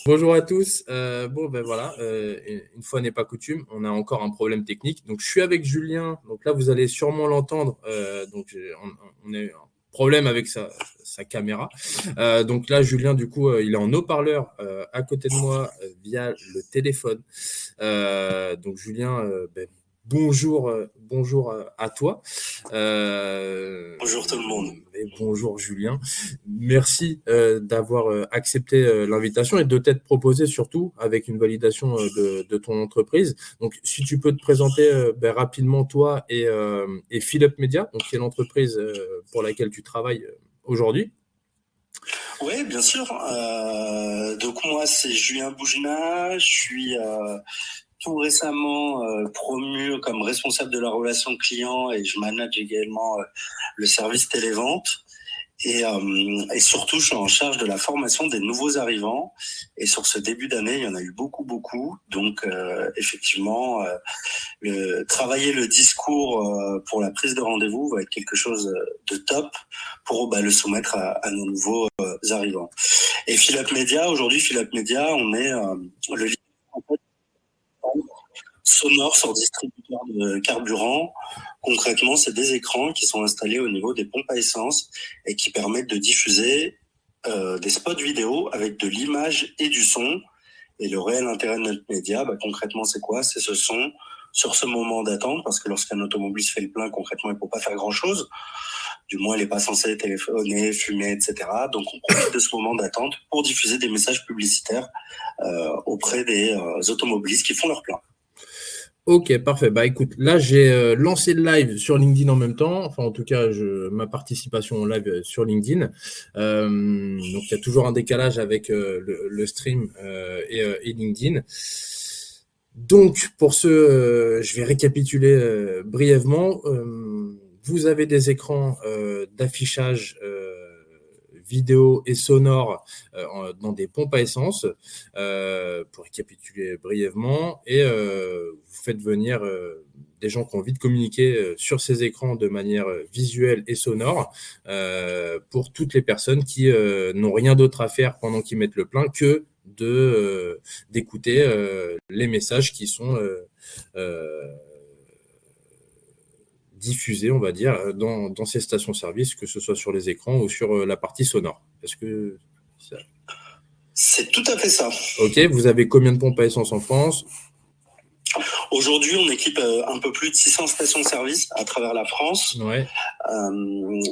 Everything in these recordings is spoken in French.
Bonjour à tous. Voilà, une fois n'est pas coutume, on a encore un problème technique. Donc, je suis avec Julien. Donc là, vous allez sûrement l'entendre. On a eu un problème avec sa caméra. Donc là, Julien, du coup, il est en haut-parleur à côté de moi via le téléphone. Donc, Julien, bonjour à toi. Bonjour tout le monde. Et bonjour Julien. Merci d'avoir accepté l'invitation et de t'être proposé surtout avec une validation de ton entreprise. Donc, si tu peux te présenter rapidement toi et Philip Media, donc qui est l'entreprise pour laquelle tu travailles aujourd'hui. Oui, bien sûr. Donc moi, c'est Julien Boujna. Je suis tout récemment promu comme responsable de la relation client et je manage également le service télévente. Et surtout, je suis en charge de la formation des nouveaux arrivants. Et sur ce début d'année, il y en a eu beaucoup. Donc, effectivement, travailler le discours pour la prise de rendez-vous va être quelque chose de top pour le soumettre à nos nouveaux arrivants. Et Philip Media, aujourd'hui, Philip Media, on est le leader en fait, sonore sur distributeur de carburant. Concrètement, c'est des écrans qui sont installés au niveau des pompes à essence et qui permettent de diffuser des spots vidéo avec de l'image et du son. Et le réel intérêt de notre média, concrètement, c'est quoi? C'est ce son sur ce moment d'attente, parce que lorsqu'un automobiliste fait le plein, concrètement, il ne peut pas faire grand-chose. Du moins, il n'est pas censé téléphoner, fumer, etc. Donc, on profite de ce moment d'attente pour diffuser des messages publicitaires auprès des automobilistes qui font leur plein. Ok, parfait. Bah écoute, là j'ai lancé le live sur LinkedIn en même temps. Enfin, en tout cas, ma participation en live sur LinkedIn. Donc il y a toujours un décalage avec le stream et LinkedIn. Donc pour je vais récapituler brièvement. Vous avez des écrans d'affichage vidéo et sonore dans des pompes à essence, pour récapituler brièvement, et vous faites venir des gens qui ont envie de communiquer sur ces écrans de manière visuelle et sonore pour toutes les personnes qui n'ont rien d'autre à faire pendant qu'ils mettent le plein que d'écouter les messages qui sont diffusés, on va dire, dans ces stations-service, que ce soit sur les écrans ou sur la partie sonore. Est-ce que c'est tout à fait ça. Ok, vous avez combien de pompes à essence en France? Aujourd'hui, on équipe un peu plus de 600 stations-service à travers la France. Ouais.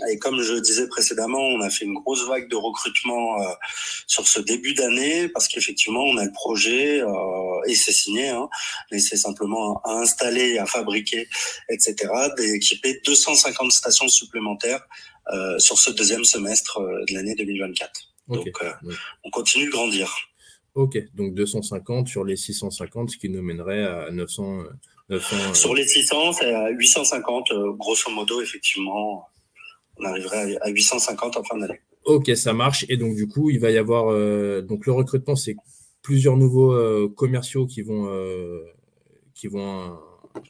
Et comme je disais précédemment, on a fait une grosse vague de recrutement sur ce début d'année parce qu'effectivement, on a le projet et c'est signé, mais c'est simplement à installer et à fabriquer, etc., d'équiper 250 stations supplémentaires sur ce deuxième semestre de l'année 2024. Okay. Donc, on continue de grandir. Ok, donc 250 sur les 650, ce qui nous mènerait à 900. Sur les 600, c'est à 850, grosso modo, effectivement. On arriverait à 850 en fin d'année. Ok, ça marche. Et donc, du coup, il va y avoir... donc, le recrutement, c'est plusieurs nouveaux commerciaux qui vont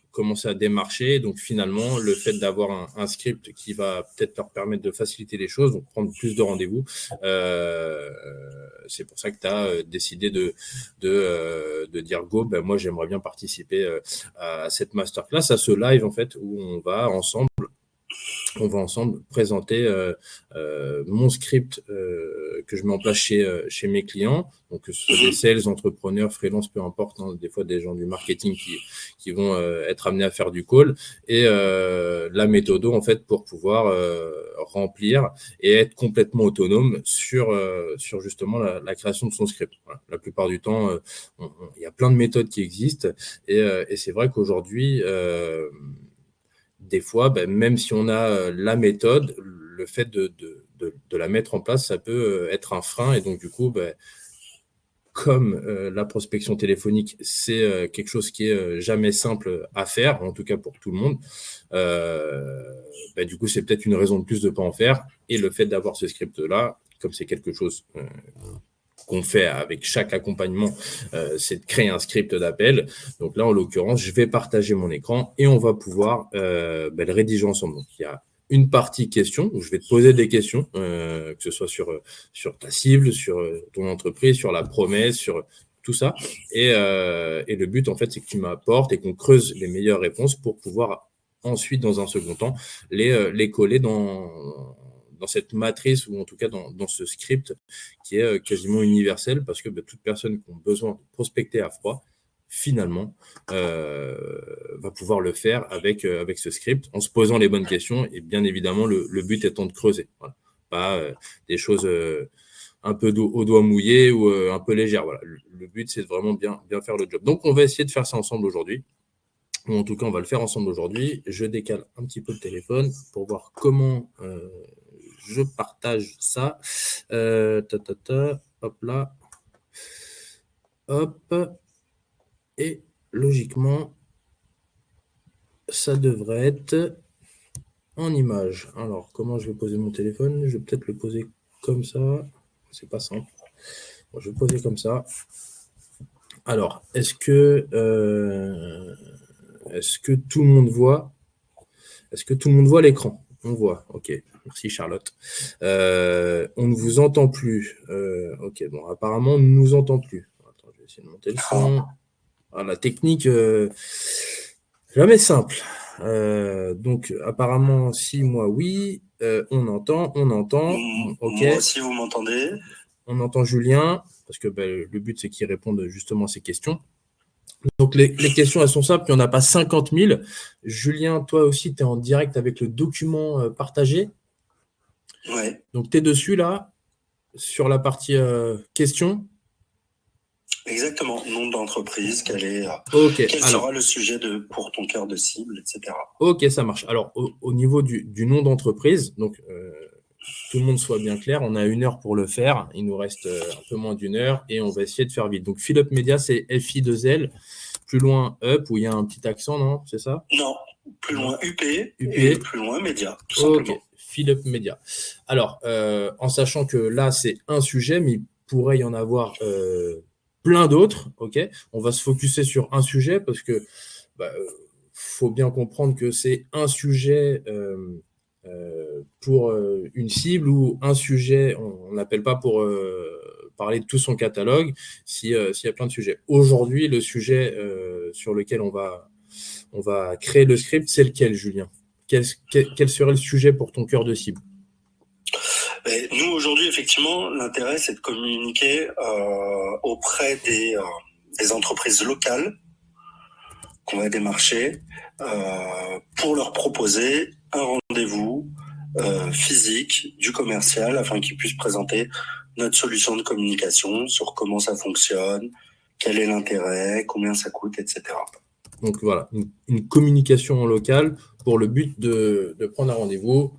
commencer à démarcher. Donc, finalement, le fait d'avoir un script qui va peut-être leur permettre de faciliter les choses, donc prendre plus de rendez-vous, c'est pour ça que tu as décidé de dire go, moi, j'aimerais bien participer à cette masterclass, à ce live, en fait, où on va ensemble présenter mon script que je mets en place chez mes clients, donc que ce soit des sales, entrepreneurs, freelance, peu importe, des fois des gens du marketing qui vont être amenés à faire du call, et la méthode en fait pour pouvoir remplir et être complètement autonome sur justement la création de son script. Voilà. La plupart du temps, il y a plein de méthodes qui existent, et c'est vrai qu'aujourd'hui des fois, même si on a la méthode, le fait de la mettre en place, ça peut être un frein. Et donc, du coup, comme la prospection téléphonique, c'est quelque chose qui est jamais simple à faire, en tout cas pour tout le monde, du coup, c'est peut-être une raison de plus de ne pas en faire. Et le fait d'avoir ce script-là, comme c'est quelque chose qu'on fait avec chaque accompagnement, c'est de créer un script d'appel. Donc là, en l'occurrence, je vais partager mon écran et on va pouvoir le rédiger ensemble. Donc, il y a une partie questions où je vais te poser des questions, que ce soit sur ta cible, sur ton entreprise, sur la promesse, sur tout ça. Et le but, en fait, c'est que tu m'apportes et qu'on creuse les meilleures réponses pour pouvoir ensuite, dans un second temps, les coller dans cette matrice ou en tout cas dans ce script qui est quasiment universel parce que toute personne qui a besoin de prospecter à froid, finalement, va pouvoir le faire avec ce script en se posant les bonnes questions et bien évidemment le but étant de creuser. Voilà. Pas des choses un peu au doigt mouillé ou un peu légères. Voilà. Le but, c'est de vraiment bien faire le job. Donc, on va essayer de faire ça ensemble aujourd'hui. Ou en tout cas, on va le faire ensemble aujourd'hui. Je décale un petit peu le téléphone pour voir comment je partage ça. Hop là. Hop. Et logiquement, ça devrait être en image. Alors, comment je vais poser mon téléphone? Je vais peut-être le poser comme ça. C'est pas simple. Bon, je vais le poser comme ça. Alors, est-ce que tout le monde voit? Est-ce que tout le monde voit l'écran? On voit. Ok. Merci Charlotte. On ne vous entend plus. Ok. Bon, apparemment, on ne nous entend plus. Attends, je vais essayer de monter le son. Ah, la technique, jamais simple. Donc, apparemment, si moi, oui, on entend. Ok. Moi aussi, vous m'entendez? On entend Julien, parce que le but, c'est qu'il réponde justement à ces questions. Donc, les questions, elles sont simples. Il n'y en a pas 50 000. Julien, toi aussi, tu es en direct avec le document partagé. Ouais. Donc, tu es dessus, là, sur la partie questions. Exactement. Nom d'entreprise, quel sera le sujet pour ton cœur de cible, etc. Ok, ça marche. Alors, au niveau du nom d'entreprise, donc tout le monde soit bien clair, on a 1 heure pour le faire. Il nous reste un peu moins d'1 heure et on va essayer de faire vite. Donc, Philip Media, c'est FI2L. Plus loin, Up, où il y a un petit accent, non? C'est ça? Non, plus loin UP et plus loin Média, tout simplement. Ok, Philip Media. Alors, en sachant que là, c'est un sujet, mais il pourrait y en avoir plein d'autres. Ok, on va se focuser sur un sujet parce que faut bien comprendre que c'est un sujet pour une cible ou un sujet, on n'appelle pas pour parler de tout son catalogue s'il y a plein de sujets. Aujourd'hui, le sujet sur lequel on va créer le script, c'est lequel, Julien? Quel serait le sujet pour ton cœur de cible? Nous, aujourd'hui, effectivement, l'intérêt, c'est de communiquer auprès des entreprises locales qu'on va démarcher pour leur proposer un rendez-vous physique du commercial afin qu'ils puissent présenter notre solution de communication sur comment ça fonctionne, quel est l'intérêt, combien ça coûte, etc. Donc voilà, une communication en local pour le but de prendre un rendez-vous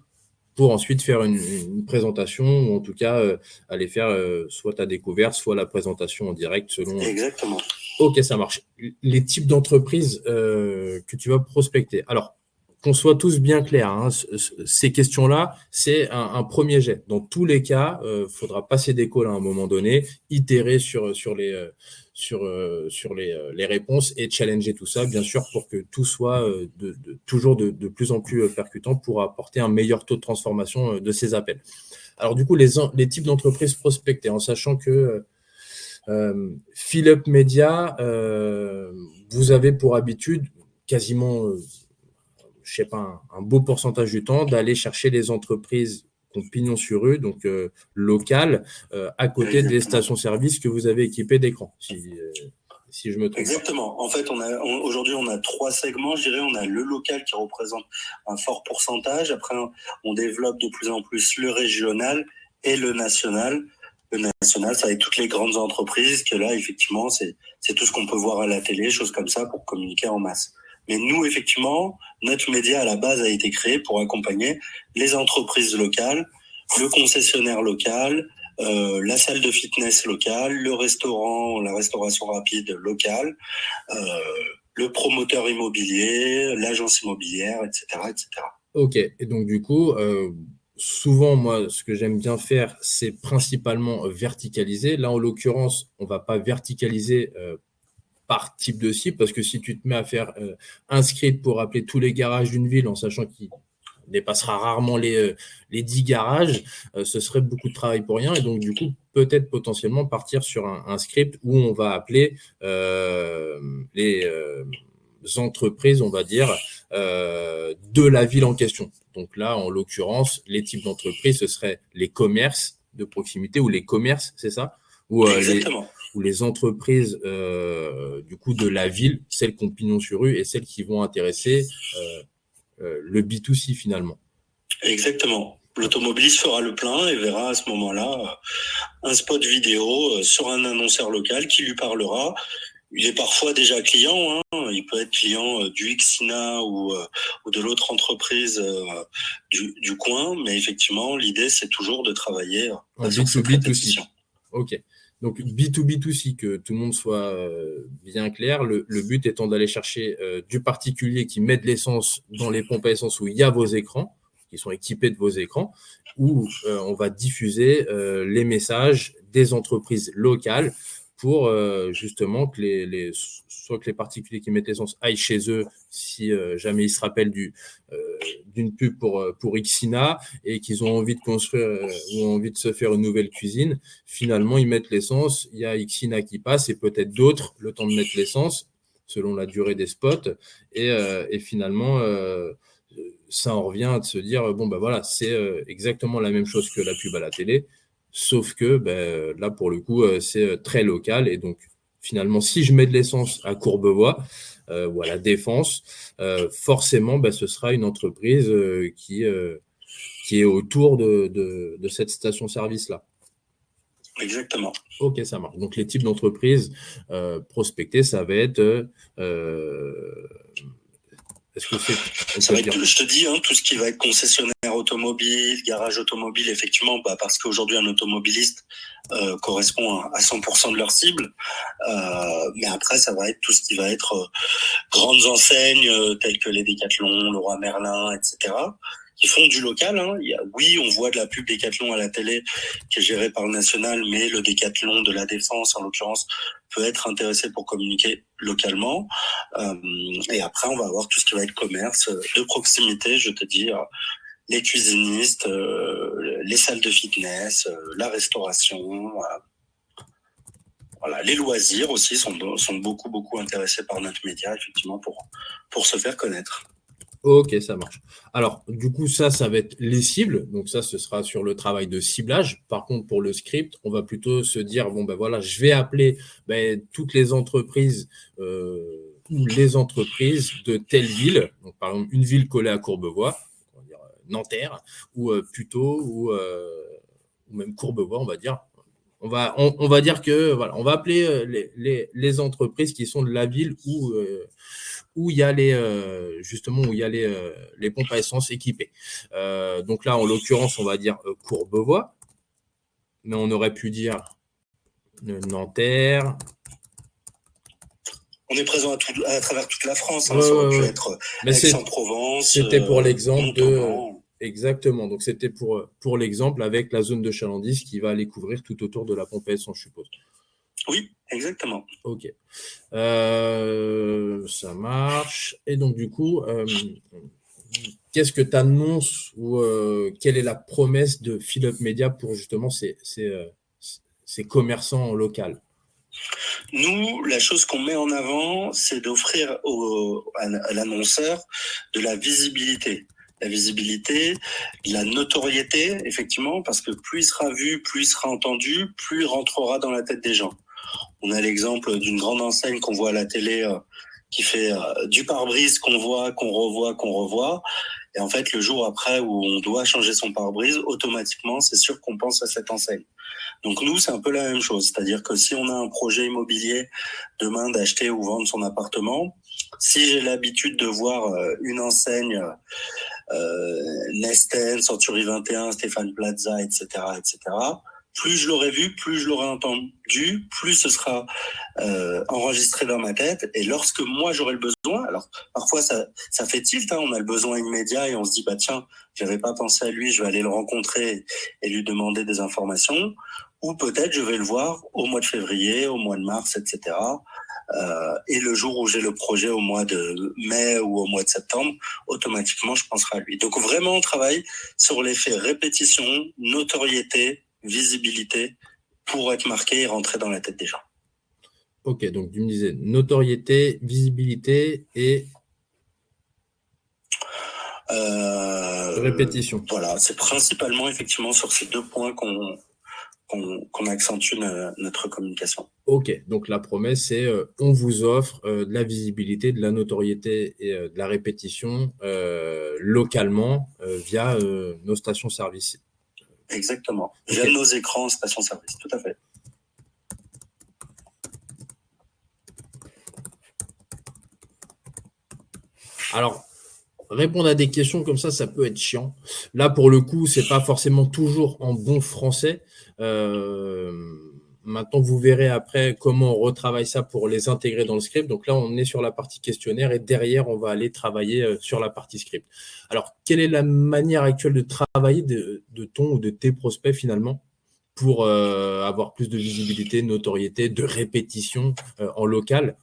pour ensuite faire une présentation ou en tout cas aller faire soit ta découverte, soit la présentation en direct selon. Exactement. Ok, ça marche. Les types d'entreprises que tu vas prospecter. Alors, qu'on soit tous bien clairs, hein, ces questions-là, c'est un premier jet. Dans tous les cas, faudra passer des calls à un moment donné, itérer sur les réponses et challenger tout ça, bien sûr, pour que tout soit toujours de plus en plus percutant pour apporter un meilleur taux de transformation de ces appels. Alors, du coup, les types d'entreprises prospectées, en sachant que Philip Media, vous avez pour habitude quasiment, je sais pas, un beau pourcentage du temps d'aller chercher les entreprises qui ont pignon sur rue, donc locales, à côté des stations-service que vous avez équipées d'écrans, si je me trompe. Exactement. En fait, aujourd'hui, on a 3 segments. Je dirais, on a le local qui représente un fort pourcentage. Après, on développe de plus en plus le régional et le national. Le national, ça va être toutes les grandes entreprises que là, effectivement, c'est tout ce qu'on peut voir à la télé, choses comme ça, pour communiquer en masse. Mais nous, effectivement, notre média à la base a été créé pour accompagner les entreprises locales, le concessionnaire local, la salle de fitness locale, le restaurant, la restauration rapide locale, le promoteur immobilier, l'agence immobilière, etc., etc. Ok, et donc du coup, souvent, moi, ce que j'aime bien faire, c'est principalement verticaliser. Là, en l'occurrence, on ne va pas verticaliser par type de cible, parce que si tu te mets à faire un script pour appeler tous les garages d'une ville en sachant qu'il dépassera rarement les 10 garages, ce serait beaucoup de travail pour rien. Et donc, du coup, peut-être potentiellement partir sur un script où on va appeler les entreprises, on va dire, de la ville en question. Donc là, en l'occurrence, les types d'entreprises, ce seraient les commerces de proximité ou les commerces, c'est ça? Ou Exactement. les entreprises du coup de la ville, celles qui ont pignon sur rue et celles qui vont intéresser le B2C finalement. Exactement. L'automobiliste fera le plein et verra à ce moment-là un spot vidéo sur un annonceur local qui lui parlera. Il est parfois déjà client, hein. Il peut être client du Xina ou de l'autre entreprise du coin, mais effectivement, l'idée, c'est toujours de travailler En sur cette B2B2C. répétition. Ok. Donc B2B2C, que tout le monde soit bien clair, le but étant d'aller chercher du particulier qui met de l'essence dans les pompes à essence où il y a vos écrans, qui sont équipés de vos écrans, où on va diffuser les messages des entreprises locales pour justement que soit que les particuliers qui mettent l'essence aillent chez eux si jamais ils se rappellent d'une pub pour Xina et qu'ils ont envie de construire ou envie de se faire une nouvelle cuisine. Finalement, ils mettent l'essence, il y a Xina qui passe et peut-être d'autres le temps de mettre l'essence selon la durée des spots et finalement ça en revient à se dire bon ben voilà, c'est exactement la même chose que la pub à la télé. Sauf que là, pour le coup, c'est très local. Et donc, finalement, si je mets de l'essence à Courbevoie ou à la Défense, forcément, ce sera une entreprise qui est autour de cette station-service-là. Exactement. Ok, ça marche. Donc, les types d'entreprises prospectées, ça va être... est-ce que c'est... Ça va être, je te dis, tout ce qui va être concessionnaire automobile, garage automobile, effectivement, parce qu'aujourd'hui, un automobiliste correspond à 100% de leur cible. Mais après, ça va être tout ce qui va être grandes enseignes telles que les Decathlon, Leroy Merlin, etc., qui font du local. Oui, on voit de la pub Decathlon à la télé qui est gérée par le national, mais le Decathlon de la Défense, en l'occurrence, peut être intéressé pour communiquer localement. Et après, on va avoir tout ce qui va être commerce de proximité, je te dis, les cuisinistes, les salles de fitness, la restauration. Voilà, les loisirs aussi sont beaucoup intéressés par notre média, effectivement, pour se faire connaître. Ok, ça marche. Alors, du coup, ça va être les cibles. Donc ça, ce sera sur le travail de ciblage. Par contre, pour le script, on va plutôt se dire, bon, voilà, je vais appeler toutes les entreprises ou les entreprises de telle ville. Donc, par exemple, une ville collée à Courbevoie, on va dire Nanterre, ou plutôt, ou même Courbevoie, on va dire. On va dire que, voilà, on va appeler les entreprises qui sont de la ville où il y a justement où il y a les pompes à essence équipées. Donc là, en l'occurrence, on va dire Courbevoie, mais on aurait pu dire Nanterre. On est présent à travers toute la France. Ça aurait pu être Aix-en-Provence. C'était pour l'exemple Exactement. Donc c'était pour l'exemple avec la zone de chalandise qui va aller couvrir tout autour de la pompe à essence, je suppose. Oui, exactement. Ok. Ça marche. Et donc, du coup, qu'est-ce que tu annonces ou quelle est la promesse de Philip Media pour justement ces commerçants locaux? Nous, la chose qu'on met en avant, c'est d'offrir à l'annonceur de la visibilité. La visibilité, la notoriété, effectivement, parce que plus il sera vu, plus il sera entendu, plus il rentrera dans la tête des gens. On a l'exemple d'une grande enseigne qu'on voit à la télé qui fait du pare-brise qu'on voit, qu'on revoit. Et en fait, le jour après où on doit changer son pare-brise, automatiquement, c'est sûr qu'on pense à cette enseigne. Donc nous, c'est un peu la même chose. C'est-à-dire que si on a un projet immobilier demain d'acheter ou vendre son appartement, si j'ai l'habitude de voir une enseigne Nesten, Century 21, Stéphane Plaza, etc., plus je l'aurai vu, plus je l'aurai entendu, plus ce sera enregistré dans ma tête. Et lorsque moi j'aurai le besoin, alors parfois ça fait tilt, on a le besoin immédiat et on se dit tiens, j'avais pas pensé à lui, je vais aller le rencontrer et lui demander des informations. Ou peut-être je vais le voir au mois de février, au mois de mars, etc. Et le jour où j'ai le projet au mois de mai ou au mois de septembre, automatiquement, je penserai à lui. Donc vraiment, on travaille sur l'effet répétition, notoriété, visibilité pour être marqué et rentrer dans la tête des gens. Ok, donc tu me disais notoriété, visibilité et répétition. Voilà, c'est principalement effectivement sur ces 2 points qu'on accentue notre communication. Ok, donc la promesse, c'est on vous offre de la visibilité, de la notoriété et de la répétition localement via nos stations-service. Exactement. Okay. Via nos écrans stations-service, tout à fait. Alors, répondre à des questions comme ça peut être chiant. Là, pour le coup, c'est pas forcément toujours en bon français. Maintenant, vous verrez après comment on retravaille ça pour les intégrer dans le script. Donc là, on est sur la partie questionnaire et derrière, on va aller travailler sur la partie script. Alors, quelle est la manière actuelle de travailler de ton ou de tes prospects finalement pour avoir plus de visibilité, de notoriété, de répétition en local?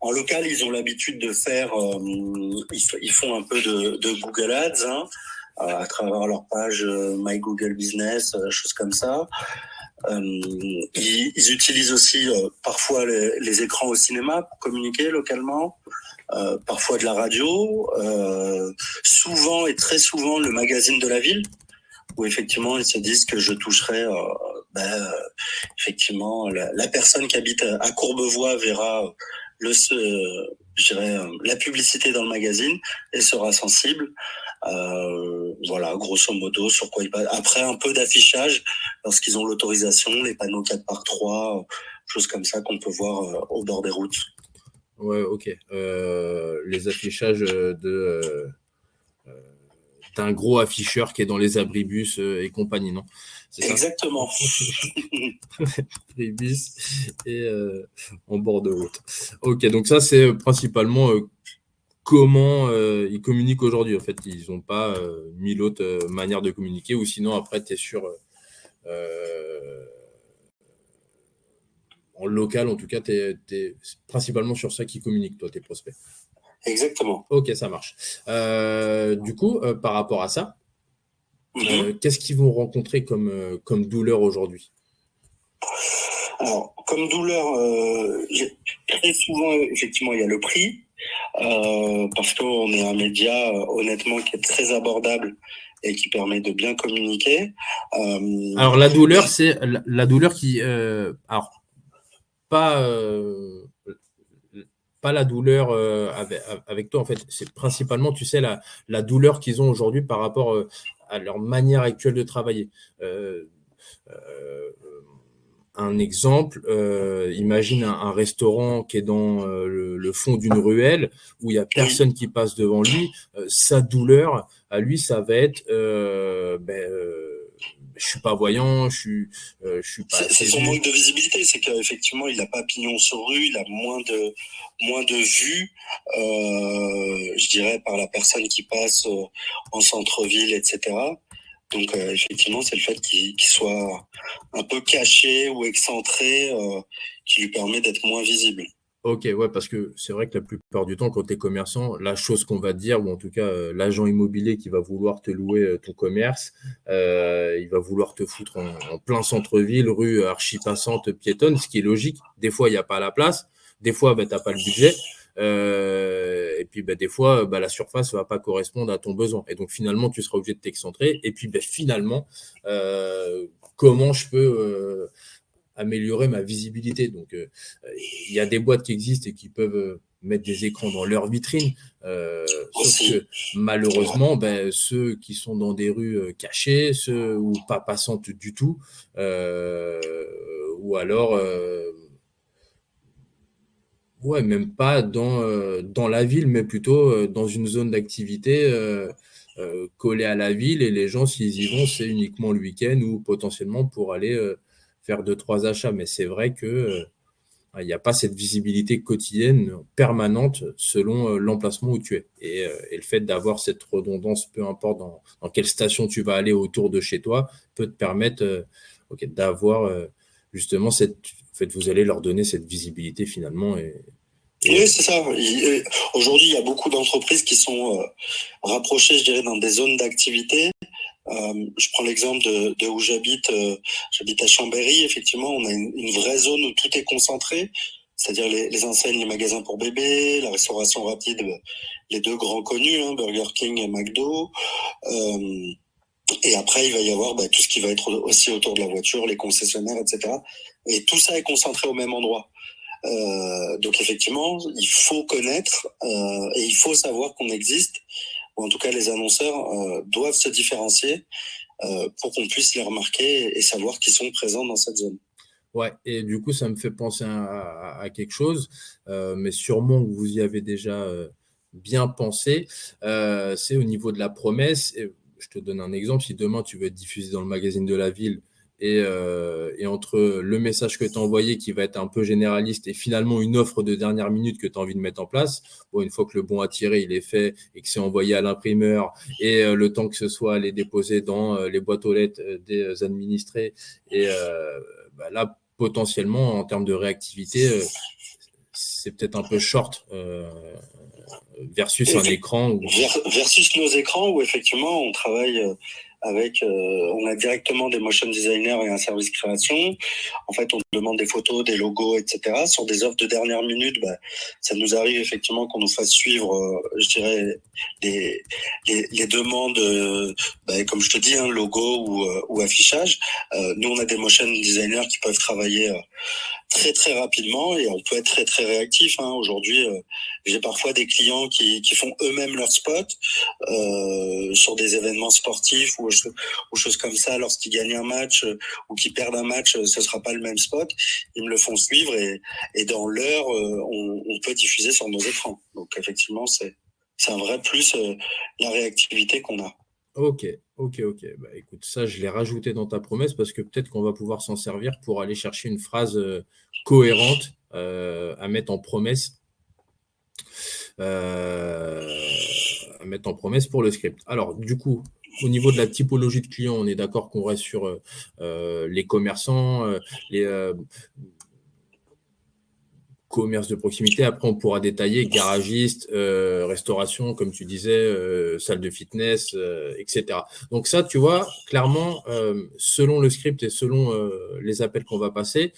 En local, ils ont l'habitude de faire, ils font un peu de Google Ads hein, à travers leur page My Google Business, choses comme ça. Ils utilisent aussi parfois les écrans au cinéma pour communiquer localement, parfois de la radio, souvent et très souvent le magazine de la ville, où effectivement ils se disent que je toucherai effectivement la personne qui habite à Courbevoie verra la publicité dans le magazine et sera sensible. Voilà, grosso modo, sur quoi ils passent. Après, un peu d'affichage lorsqu'ils ont l'autorisation, les panneaux 4x3, choses comme ça qu'on peut voir au bord des routes. Ouais, ok. Les affichages d'un gros afficheur qui est dans les abribus et compagnie, non? C'est ça? Exactement. Abribus et en bord de route. Ok, donc ça, c'est principalement comment ils communiquent aujourd'hui. En fait, ils n'ont pas mille autres manières de communiquer, ou sinon, après, tu es sur... en local, en tout cas, tu es principalement sur ça qu'ils communiquent, toi, tes prospects. Exactement. Ok, ça marche. Du coup, par rapport à ça, qu'est-ce qu'ils vont rencontrer comme douleur aujourd'hui? Alors, comme douleur, très souvent, effectivement, il y a le prix, parce qu'on est un média, honnêtement, qui est très abordable et qui permet de bien communiquer. Alors, la douleur, c'est la douleur qui... alors, pas la douleur avec toi, en fait. C'est principalement, tu sais, la douleur qu'ils ont aujourd'hui par rapport à leur manière actuelle de travailler. Un exemple, imagine un restaurant qui est dans le fond d'une ruelle où il n'y a personne qui passe devant lui. Sa douleur, à lui, ça va être je suis pas voyant, je suis pas. C'est son manque de visibilité, c'est qu'effectivement il n'a pas pignon sur rue, il a moins de vues, je dirais par la personne qui passe en centre-ville, etc. Donc effectivement c'est le fait qu'il soit un peu caché ou excentré qui lui permet d'être moins visible. Ok, ouais, parce que c'est vrai que la plupart du temps, quand tu es commerçant, la chose qu'on va te dire, ou en tout cas l'agent immobilier qui va vouloir te louer ton commerce, il va vouloir te foutre en plein centre-ville, rue archi-passante, piétonne, ce qui est logique. Des fois, il n'y a pas la place. Des fois, tu n'as pas le budget. Et puis, des fois, la surface ne va pas correspondre à ton besoin. Et donc, finalement, tu seras obligé de t'excentrer. Et puis, finalement, comment je peux... améliorer ma visibilité. Donc, il y a des boîtes qui existent et qui peuvent mettre des écrans dans leur vitrine. Sauf que malheureusement, ceux qui sont dans des rues cachées, ceux ou pas passantes du tout, ou alors, ouais, même pas dans la ville, mais plutôt dans une zone d'activité collée à la ville. Et les gens, s'ils y vont, c'est uniquement le week-end ou potentiellement pour aller faire 2-3 achats. Mais c'est vrai que il n'y a pas cette visibilité quotidienne permanente selon l'emplacement où tu es. Et le fait d'avoir cette redondance, peu importe dans quelle station tu vas aller autour de chez toi, peut te permettre d'avoir justement cette En fait, vous allez leur donner cette visibilité finalement. Oui, c'est ça. Aujourd'hui, il y a beaucoup d'entreprises qui sont rapprochées, je dirais, dans des zones d'activité. Je prends l'exemple de où j'habite. J'habite à Chambéry. Effectivement, on a une vraie zone où tout est concentré. C'est-à-dire les enseignes, les magasins pour bébés, la restauration rapide, les deux grands connus, hein, Burger King et McDo. Et après, il va y avoir tout ce qui va être aussi autour de la voiture, les concessionnaires, etc. Et tout ça est concentré au même endroit. Donc effectivement, il faut connaître et il faut savoir qu'on existe, ou en tout cas les annonceurs doivent se différencier pour qu'on puisse les remarquer et savoir qu'ils sont présents dans cette zone. Ouais, et du coup, ça me fait penser à quelque chose, mais sûrement que vous y avez déjà bien pensé. C'est au niveau de la promesse. Et je te donne un exemple. Si demain tu veux être diffusé dans le magazine de la ville et entre le message que tu as envoyé qui va être un peu généraliste et finalement une offre de dernière minute que tu as envie de mettre en place, bon, une fois que le bon à tirer il est fait et que c'est envoyé à l'imprimeur et le temps que ce soit aller déposer dans les boîtes aux lettres des administrés et là, potentiellement, en termes de réactivité, c'est peut-être un peu short versus un écran. Versus nos écrans où effectivement on travaille avec, on a directement des motion designers et un service création. En fait, on demande des photos, des logos, etc. Sur des offres de dernière minute, ça nous arrive effectivement qu'on nous fasse suivre, je dirais, les demandes, comme je te dis, logo ou affichage. Nous, on a des motion designers qui peuvent travailler très très rapidement et on peut être très très réactif. Aujourd'hui, j'ai parfois des clients qui font eux-mêmes leurs spots sur des événements sportifs ou choses comme ça. Lorsqu'ils gagnent un match ou qu'ils perdent un match, ce sera pas le même spot. Ils me le font suivre et dans l'heure, on peut diffuser sur nos écrans. Donc effectivement, c'est un vrai plus la réactivité qu'on a. Ok. Écoute, ça, je l'ai rajouté dans ta promesse parce que peut-être qu'on va pouvoir s'en servir pour aller chercher une phrase cohérente à mettre en promesse. Pour le script. Alors, du coup, au niveau de la typologie de clients, on est d'accord qu'on reste sur les commerçants, les commerces de proximité. Après, on pourra détailler garagiste, restauration, comme tu disais, salle de fitness, etc. Donc ça, tu vois, clairement, selon le script et selon les appels qu'on va passer,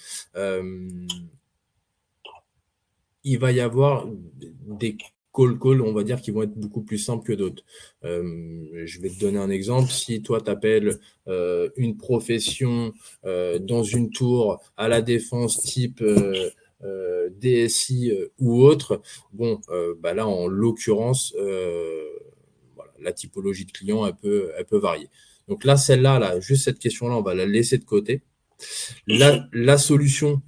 il va y avoir des call, on va dire, qui vont être beaucoup plus simples que d'autres. Je vais te donner un exemple. Si toi, tu appelles une profession dans une tour à la Défense type DSI ou autre, bon, là, en l'occurrence, voilà, la typologie de client, elle peut varier. Donc là, celle-là, là, juste cette question-là, on va la laisser de côté. La solution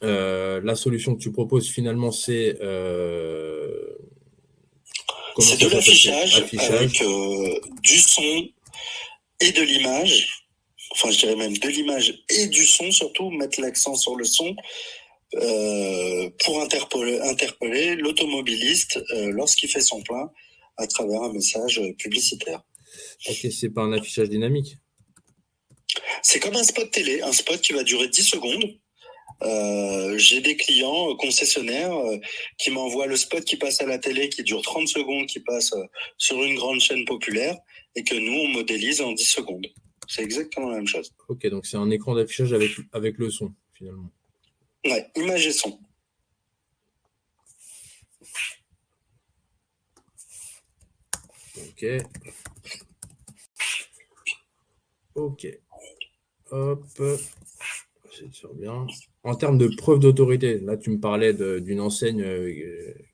que tu proposes finalement, c'est de l'affichage avec du son et de l'image. Enfin, je dirais même de l'image et du son, surtout mettre l'accent sur le son pour interpeller l'automobiliste lorsqu'il fait son plein à travers un message publicitaire. Ok, c'est pas un affichage dynamique. C'est comme un spot télé, un spot qui va durer 10 secondes. J'ai des clients concessionnaires qui m'envoient le spot qui passe à la télé, qui dure 30 secondes, qui passe sur une grande chaîne populaire et que nous, on modélise en 10 secondes. C'est exactement la même chose. Ok, donc c'est un écran d'affichage avec le son, finalement. Ouais, image et son. Ok. Hop. C'est bien. En termes de preuve d'autorité, là tu me parlais d'une enseigne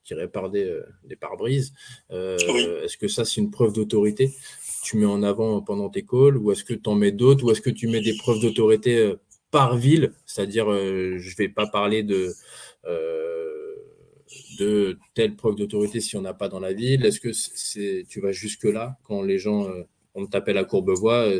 qui répare des pare-brises. Oui. Est-ce que ça c'est une preuve d'autorité que tu mets en avant pendant tes calls ou est-ce que tu en mets d'autres ou est-ce que tu mets des preuves d'autorité par ville, c'est-à-dire je ne vais pas parler de telle preuve d'autorité si on n'a pas dans la ville. Est-ce que tu vas jusque-là quand les gens on t'appelle à Courbevoie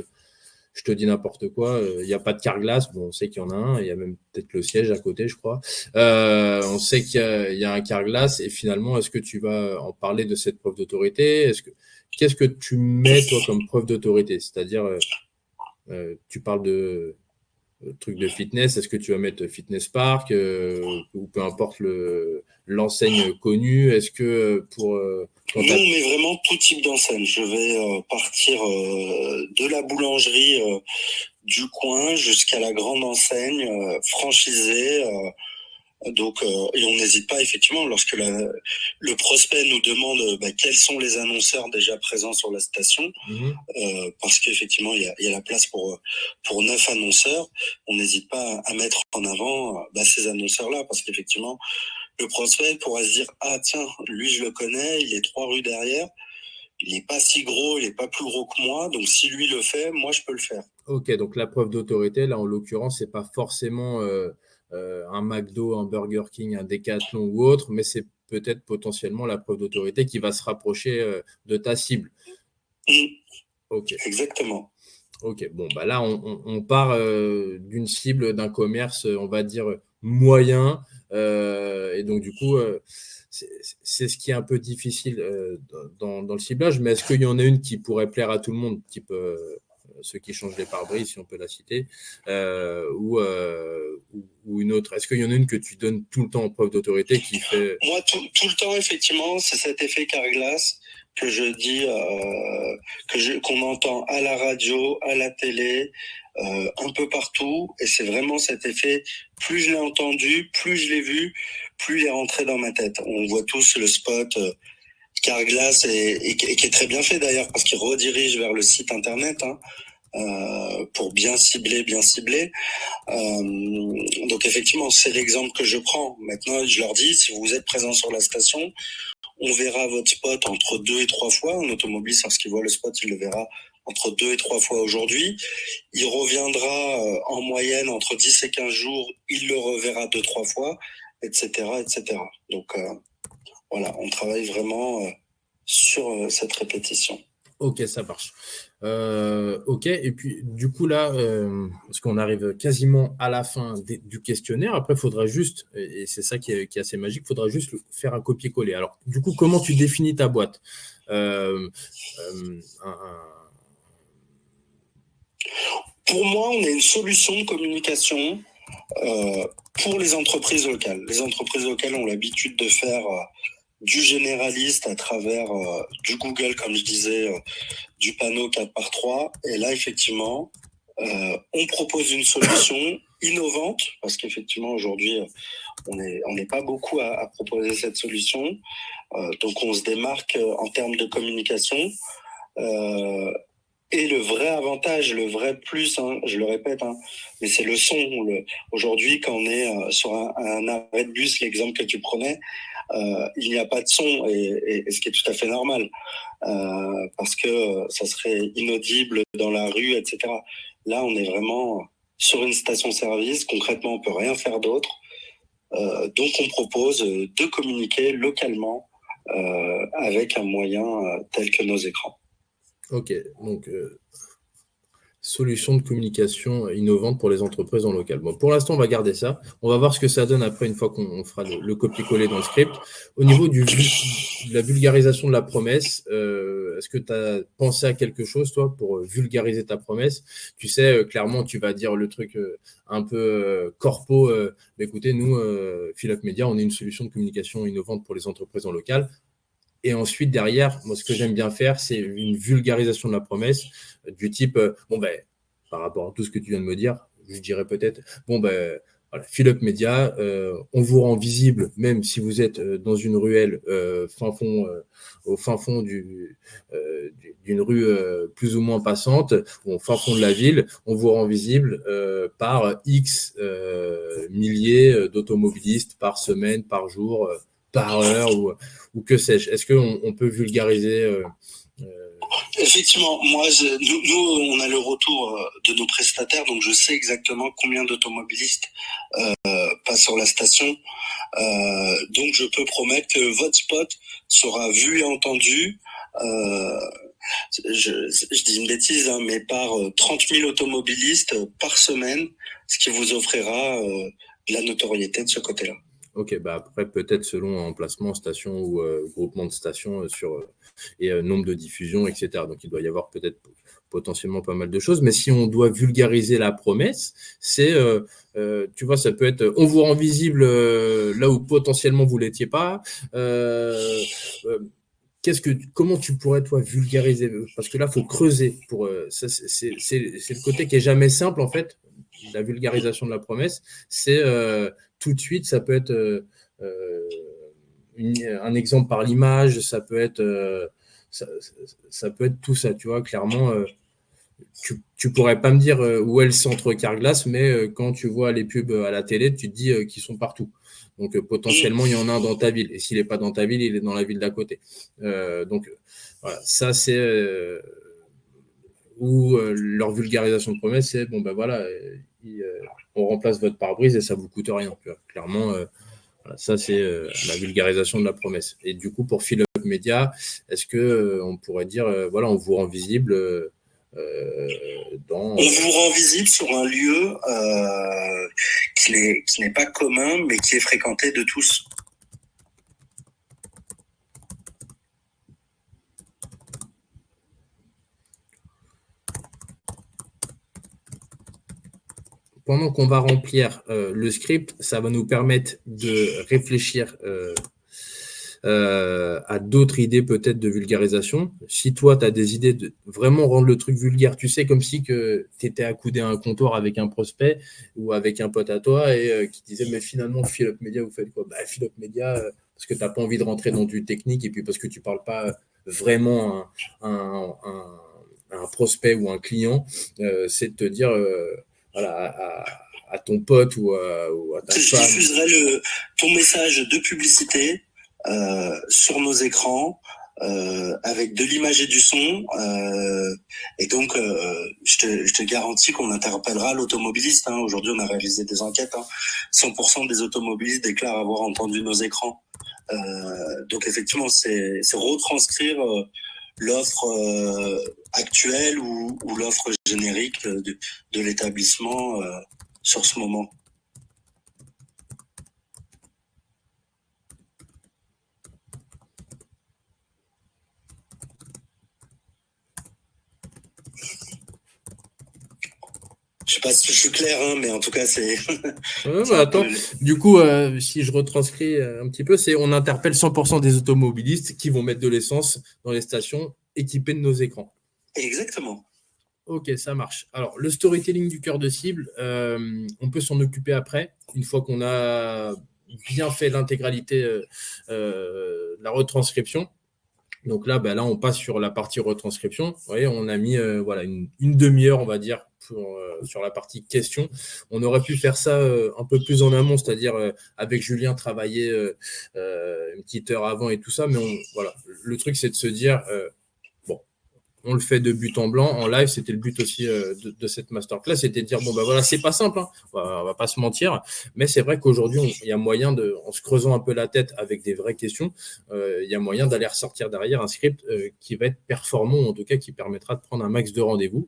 je te dis n'importe quoi, il n'y a pas de carglass, bon, on sait qu'il y en a un, il y a même peut-être le siège à côté, je crois. On sait qu'il y a un carglass et finalement, est-ce que tu vas en parler de cette preuve d'autorité? Qu'est-ce que tu mets, toi, comme preuve d'autorité? C'est-à-dire, tu parles truc de fitness, est-ce que tu vas mettre Fitness Park ou peu importe l'enseigne connue? Est-ce que quand Nous, on met vraiment tout type d'enseigne. Je vais partir de la boulangerie du coin jusqu'à la grande enseigne franchisée. Et on n'hésite pas effectivement lorsque le prospect nous demande quels sont les annonceurs déjà présents sur la station, parce qu'effectivement il y a la place pour 9 annonceurs. On n'hésite pas à mettre en avant ces annonceurs-là, parce qu'effectivement le prospect pourra se dire ah tiens, lui je le connais, il est 3 rues derrière, il n'est pas si gros, il n'est pas plus gros que moi, donc si lui le fait, moi je peux le faire. Ok, donc la preuve d'autorité, là en l'occurrence, c'est pas forcément un McDo, un Burger King, un Decathlon ou autre, mais c'est peut-être potentiellement la preuve d'autorité qui va se rapprocher de ta cible. Ok. Exactement. Ok, bon, bah là, on part d'une cible d'un commerce, on va dire, moyen. Et donc, du coup, c'est ce qui est un peu difficile dans le ciblage. Mais est-ce qu'il y en a une qui pourrait plaire à tout le monde, type ceux qui changent les pare-brises, si on peut la citer, ou une autre? Est-ce qu'il y en a une que tu donnes tout le temps en preuve d'autorité qui fait... Moi, tout le temps, effectivement, c'est cet effet carglass que je dis, qu'on entend à la radio, à la télé, un peu partout. Et c'est vraiment cet effet, plus je l'ai entendu, plus je l'ai vu, plus il est rentré dans ma tête. On voit tous le spot carglass et qui est très bien fait d'ailleurs, parce qu'il redirige vers le site internet, pour bien cibler. Donc effectivement, c'est l'exemple que je prends. Maintenant, je leur dis, si vous êtes présent sur la station, on verra votre spot entre 2 et 3 fois. Un automobiliste, lorsqu'il voit le spot, il le verra entre 2 et 3 fois aujourd'hui. Il reviendra en moyenne entre 10 et 15 jours, il le reverra 2-3 fois, etc., etc. Donc voilà, on travaille vraiment sur cette répétition. Ok, ça marche. Ok, et puis du coup là, parce qu'on arrive quasiment à la fin du questionnaire, après il faudra juste, et c'est ça qui est assez magique, il faudra juste faire un copier-coller. Alors du coup, comment tu définis ta boîte? Pour moi, on est une solution de communication pour les entreprises locales. Les entreprises locales ont l'habitude de faire du généraliste à travers du Google, comme je disais, du panneau 4x3. Et là, effectivement, on propose une solution innovante, parce qu'effectivement, aujourd'hui, on n'est pas beaucoup à proposer cette solution. Donc, on se démarque en termes de communication. Et le vrai avantage, le vrai plus, je le répète, mais c'est le son. Aujourd'hui, quand on est sur un arrêt de bus, l'exemple que tu prenais, il n'y a pas de son, et ce qui est tout à fait normal, parce que ça serait inaudible dans la rue, etc. Là, on est vraiment sur une station-service. Concrètement, on peut rien faire d'autre. Donc, on propose de communiquer localement avec un moyen tel que nos écrans. Ok, donc solution de communication innovante pour les entreprises en local. Bon, pour l'instant, on va garder ça. On va voir ce que ça donne après, une fois qu'on fera le copier-coller dans le script. Au niveau de la vulgarisation de la promesse, est-ce que tu as pensé à quelque chose, toi, pour vulgariser ta promesse? Tu sais, clairement, tu vas dire le truc un peu corpo. Écoutez, nous, Philip Media, on est une solution de communication innovante pour les entreprises en local. Et ensuite, derrière, moi, ce que j'aime bien faire, c'est une vulgarisation de la promesse du type, par rapport à tout ce que tu viens de me dire, je dirais peut-être, voilà, Philip Media, on vous rend visible, même si vous êtes dans une ruelle au fin fond d'une rue plus ou moins passante, ou au fin fond de la ville, on vous rend visible par X milliers d'automobilistes par semaine, par jour, par heure, ou que sais-je. Est-ce qu'on peut vulgariser Effectivement, nous, on a le retour de nos prestataires, donc je sais exactement combien d'automobilistes passent sur la station. Donc je peux promettre que votre spot sera vu et entendu. Je dis une bêtise, mais par 30 000 automobilistes par semaine, ce qui vous offrira de la notoriété de ce côté-là. Ok, bah après, peut-être selon emplacement, station ou groupement de stations et nombre de diffusions, etc. Donc, il doit y avoir peut-être potentiellement pas mal de choses. Mais si on doit vulgariser la promesse, c'est, tu vois, ça peut être on vous rend visible là où potentiellement vous l'étiez pas. Euh, comment tu pourrais, toi, vulgariser? Parce que là, il faut creuser. C'est le côté qui est jamais simple, en fait, la vulgarisation de la promesse. C'est tout de suite, ça peut être euh, un exemple par l'image, ça, ça peut être tout ça, tu vois, clairement. Tu pourrais pas me dire où est le centre Carglass, mais quand tu vois les pubs à la télé, tu te dis qu'ils sont partout. Donc potentiellement, il y en a un dans ta ville. Et s'il n'est pas dans ta ville, il est dans la ville d'à côté. Donc voilà, ça c'est où leur vulgarisation de promesse, c'est bon ben voilà, on remplace votre pare-brise et ça vous coûte rien. Tu vois. Clairement, voilà, ça c'est la vulgarisation de la promesse. Et du coup, pour Philip Media, est-ce que on pourrait dire voilà, on vous rend visible dans. On vous rend visible sur un lieu qui n'est pas commun, mais qui est fréquenté de tous. Pendant qu'on va remplir le script, ça va nous permettre de réfléchir à d'autres idées peut-être de vulgarisation. Si toi, tu as des idées de vraiment rendre le truc vulgaire, tu sais, comme si tu étais accoudé à un comptoir avec un prospect ou avec un pote à toi et qui disait, mais finalement, Philip Media, vous faites quoi? Bah, Philip Media, parce que tu n'as pas envie de rentrer dans du technique et puis parce que tu ne parles pas vraiment à un prospect ou un client, c'est de te dire voilà, à ton pote ou à ta Je femme. diffuserai ton message de publicité sur nos écrans avec de l'image et du son. Et donc, je te garantis qu'on interpellera l'automobiliste. Hein. Aujourd'hui, on a réalisé des enquêtes. Hein. 100% des automobilistes déclarent avoir entendu nos écrans. Donc, effectivement, c'est retranscrire l'offre actuelle ou l'offre générique de l'établissement sur ce moment. Je sais pas si je suis clair, hein, mais en tout cas, c'est. Attends, du coup, si je retranscris un petit peu, c'est on interpelle 100% des automobilistes qui vont mettre de l'essence dans les stations équipées de nos écrans. Exactement. Ok, ça marche. Alors, le storytelling du cœur de cible, on peut s'en occuper après, une fois qu'on a bien fait l'intégralité de la retranscription. Donc là, là, on passe sur la partie retranscription. Vous voyez, on a mis voilà, une demi-heure, on va dire, sur la partie question. On aurait pu faire ça un peu plus en amont, c'est-à-dire avec Julien travailler une petite heure avant et tout ça. Mais voilà, le truc, c'est de se dire, bon, on le fait de but en blanc. En live, c'était le but aussi de cette masterclass, c'était de dire, bon, voilà, c'est pas simple, hein. On va pas se mentir, mais c'est vrai qu'aujourd'hui, il y a moyen en se creusant un peu la tête avec des vraies questions, il y a moyen d'aller ressortir derrière un script qui va être performant, ou en tout cas qui permettra de prendre un max de rendez-vous.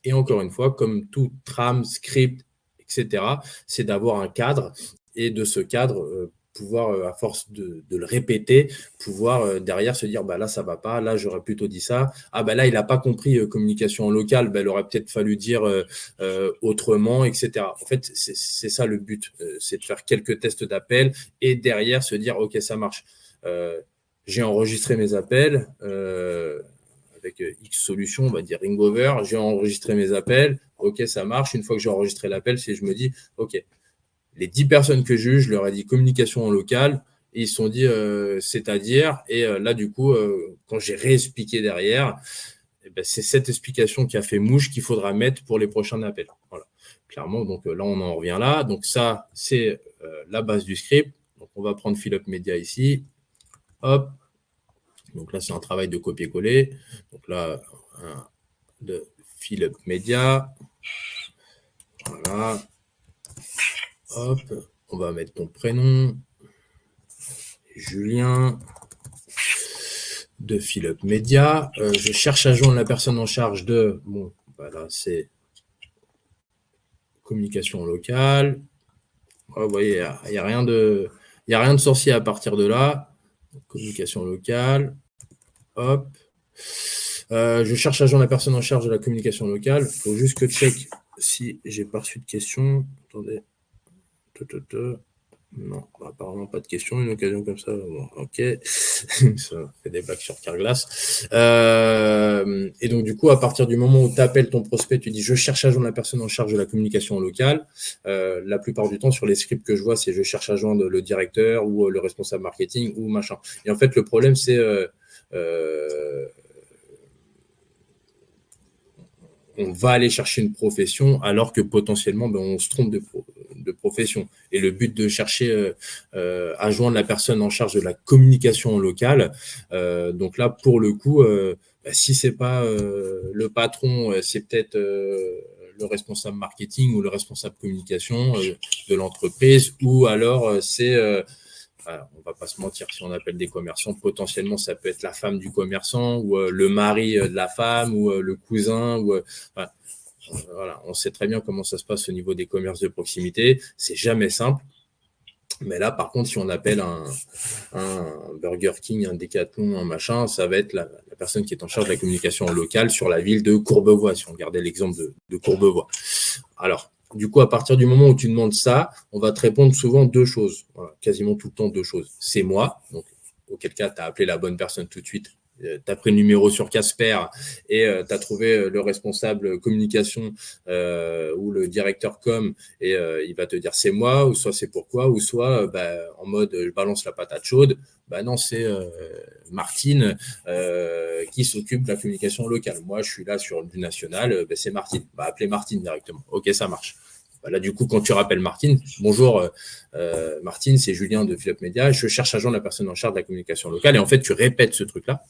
Et encore une fois, comme tout trame, script, etc., c'est d'avoir un cadre et de ce cadre, pouvoir, à force de le répéter, pouvoir derrière se dire, là, ça va pas, là, j'aurais plutôt dit ça. Ah, là, il n'a pas compris communication en local, il aurait peut-être fallu dire autrement, etc. En fait, c'est ça le but, c'est de faire quelques tests d'appel et derrière se dire, OK, ça marche. J'ai enregistré mes appels. Avec X solutions, on va dire Ringover, j'ai enregistré mes appels, ok, ça marche. Une fois que j'ai enregistré l'appel, je me dis, ok, les 10 personnes que j'ai eues, je leur ai dit communication en local, et ils se sont dit, c'est-à-dire, et là, du coup, quand j'ai réexpliqué derrière, c'est cette explication qui a fait mouche qu'il faudra mettre pour les prochains appels. Voilà, clairement, donc là, on en revient là. Donc ça, c'est la base du script. Donc on va prendre Philip Media ici, hop. Donc là, c'est un travail de copier-coller. Donc là, de Philip Media. Voilà. Hop. On va mettre ton prénom. Julien. De Philip Media. Je cherche à joindre la personne en charge de. Bon, voilà, c'est communication locale. Vous voyez, il n'y a rien Il n'y a rien de sorcier à partir de là. Communication locale. Hop. Je cherche agent de la personne en charge de la communication locale. Il faut juste que check si j'ai pas reçu de questions. Attendez. Non, apparemment pas de questions. Une occasion comme ça, bon, ok. Ça fait des blagues sur Carglass. Et donc, du coup, à partir du moment où tu appelles ton prospect, tu dis « Je cherche agent de la personne en charge de la communication locale ». La plupart du temps, sur les scripts que je vois, c'est « Je cherche agent de le directeur ou le responsable marketing ou machin ». Et en fait, le problème, c'est… on va aller chercher une profession alors que potentiellement on se trompe de profession. Et le but de chercher à joindre la personne en charge de la communication locale, donc là pour le coup, si c'est pas le patron, c'est peut-être le responsable marketing ou le responsable communication de l'entreprise, ou alors c'est on va pas se mentir, si on appelle des commerçants, potentiellement ça peut être la femme du commerçant ou le mari de la femme ou le cousin. Voilà, on sait très bien comment ça se passe au niveau des commerces de proximité. C'est jamais simple. Mais là, par contre, si on appelle un Burger King, un Decathlon, un machin, ça va être la personne qui est en charge de la communication locale sur la ville de Courbevoie, si on regardait l'exemple de Courbevoie. Alors, du coup, à partir du moment où tu demandes ça, on va te répondre souvent deux choses, voilà, quasiment tout le temps deux choses. C'est moi, donc auquel cas, tu as appelé la bonne personne tout de suite. Tu as pris le numéro sur Casper et tu as trouvé le responsable communication ou le directeur com et il va te dire c'est moi, ou soit c'est pourquoi, ou soit en mode je balance la patate chaude. Non, c'est Martine qui s'occupe de la communication locale. Moi, je suis là sur du national, c'est Martine. Appelez Martine directement. Ok, ça marche. Là, du coup, quand tu rappelles Martine, bonjour Martine, c'est Julien de Philop Media, je cherche agent de la personne en charge de la communication locale. Et en fait, tu répètes ce truc-là.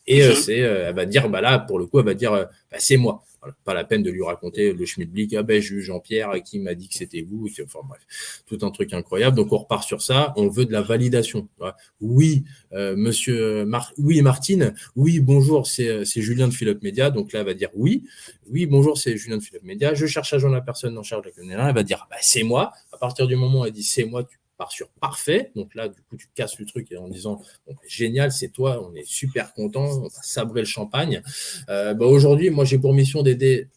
Et elle va dire, là, pour le coup, elle va dire, c'est moi. Voilà, pas la peine de lui raconter le schmilblick, j'ai eu Jean-Pierre qui m'a dit que c'était vous. Enfin bref, tout un truc incroyable. Donc on repart sur ça. On veut de la validation. Voilà. Oui, oui Martine. Oui, bonjour, c'est Julien de Philop Media. Donc là, elle va dire oui. Oui, bonjour, c'est Julien de Philop Media. Je cherche agent de la personne en charge de la communication. Elle va dire, c'est moi. À partir du moment où elle dit c'est moi, tu pars sur parfait. Donc là, du coup, tu casses le truc en disant génial, c'est toi, on est super content, on va sabrer le champagne. Aujourd'hui, moi, j'ai pour mission d'aider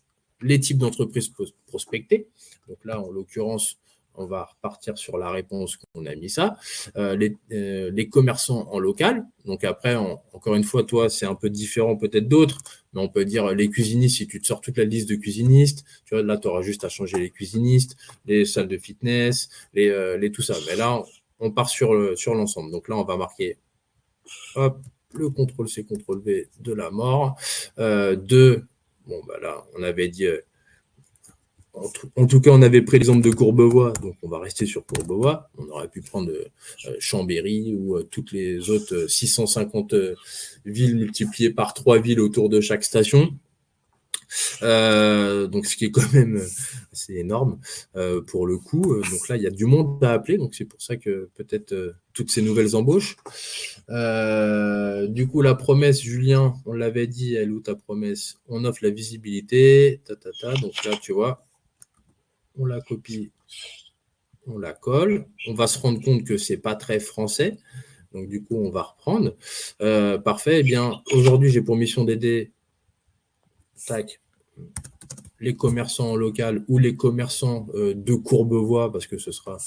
les types d'entreprises prospectées. Donc là, en l'occurrence, on va repartir sur la réponse qu'on a mis ça. Les commerçants en local. Donc après, encore une fois, toi, c'est un peu différent peut-être d'autres, mais on peut dire les cuisinistes, si tu te sors toute la liste de cuisinistes, tu vois, là, tu auras juste à changer les cuisinistes, les salles de fitness, les tout ça. Mais là, on part sur l'ensemble. Donc là, on va marquer hop, le CTRL-C, CTRL-V de la mort. Là, on avait dit en tout cas, on avait pris l'exemple de Courbevoie, donc on va rester sur Courbevoie. On aurait pu prendre Chambéry ou toutes les autres 650 villes multipliées par 3 villes autour de chaque station. Donc ce qui est quand même assez énorme pour le coup. Donc là, il y a du monde à appeler, donc c'est pour ça que peut-être toutes ces nouvelles embauches. Du coup, la promesse, Julien, on l'avait dit, elle est où ta promesse? On offre la visibilité, donc là, tu vois, on la copie, on la colle. On va se rendre compte que c'est pas très français, donc du coup, on va reprendre. Parfait. Eh bien, aujourd'hui, j'ai pour mission d'aider les commerçants locaux ou les commerçants de Courbevoie, parce que ce sera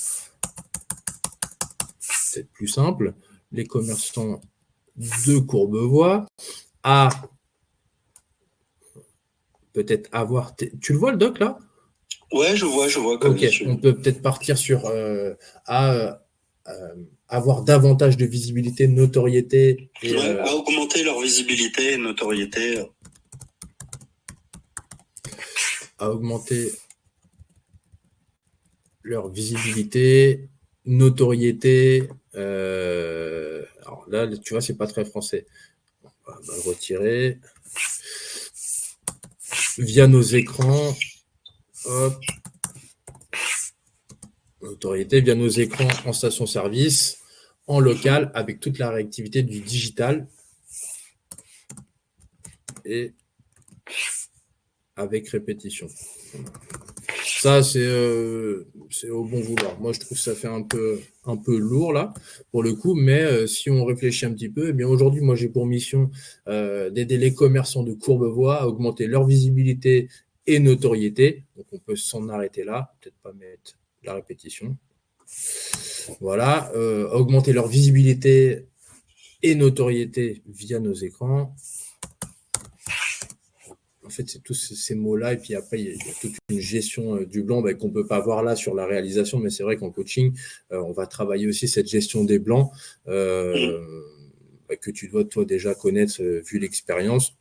peut-être plus simple, les commerçants de Courbevoie à peut-être avoir… Tu le vois le doc là? Ouais, je vois. Ok, on peut peut-être partir sur avoir davantage de visibilité, de notoriété. Et, à augmenter leur visibilité et notoriété. À augmenter leur visibilité, notoriété. Alors là, tu vois, c'est pas très français. On va le retirer. Via nos écrans. Hop. Notoriété via nos écrans en station-service, en local, avec toute la réactivité du digital et avec répétition. Ça, c'est au bon vouloir. Moi, je trouve que ça fait un peu lourd, là, pour le coup. Mais si on réfléchit un petit peu, eh bien aujourd'hui, moi, j'ai pour mission d'aider les commerçants de Courbevoie à augmenter leur visibilité et notoriété. Donc, on peut s'en arrêter là. Peut-être pas mettre la répétition. Voilà. Augmenter leur visibilité et notoriété via nos écrans. En fait, c'est tous ces mots-là. Et puis après, il y a toute une gestion du blanc qu'on ne peut pas voir là sur la réalisation. Mais c'est vrai qu'en coaching, on va travailler aussi cette gestion des blancs que tu dois, toi, déjà connaître vu l'expérience.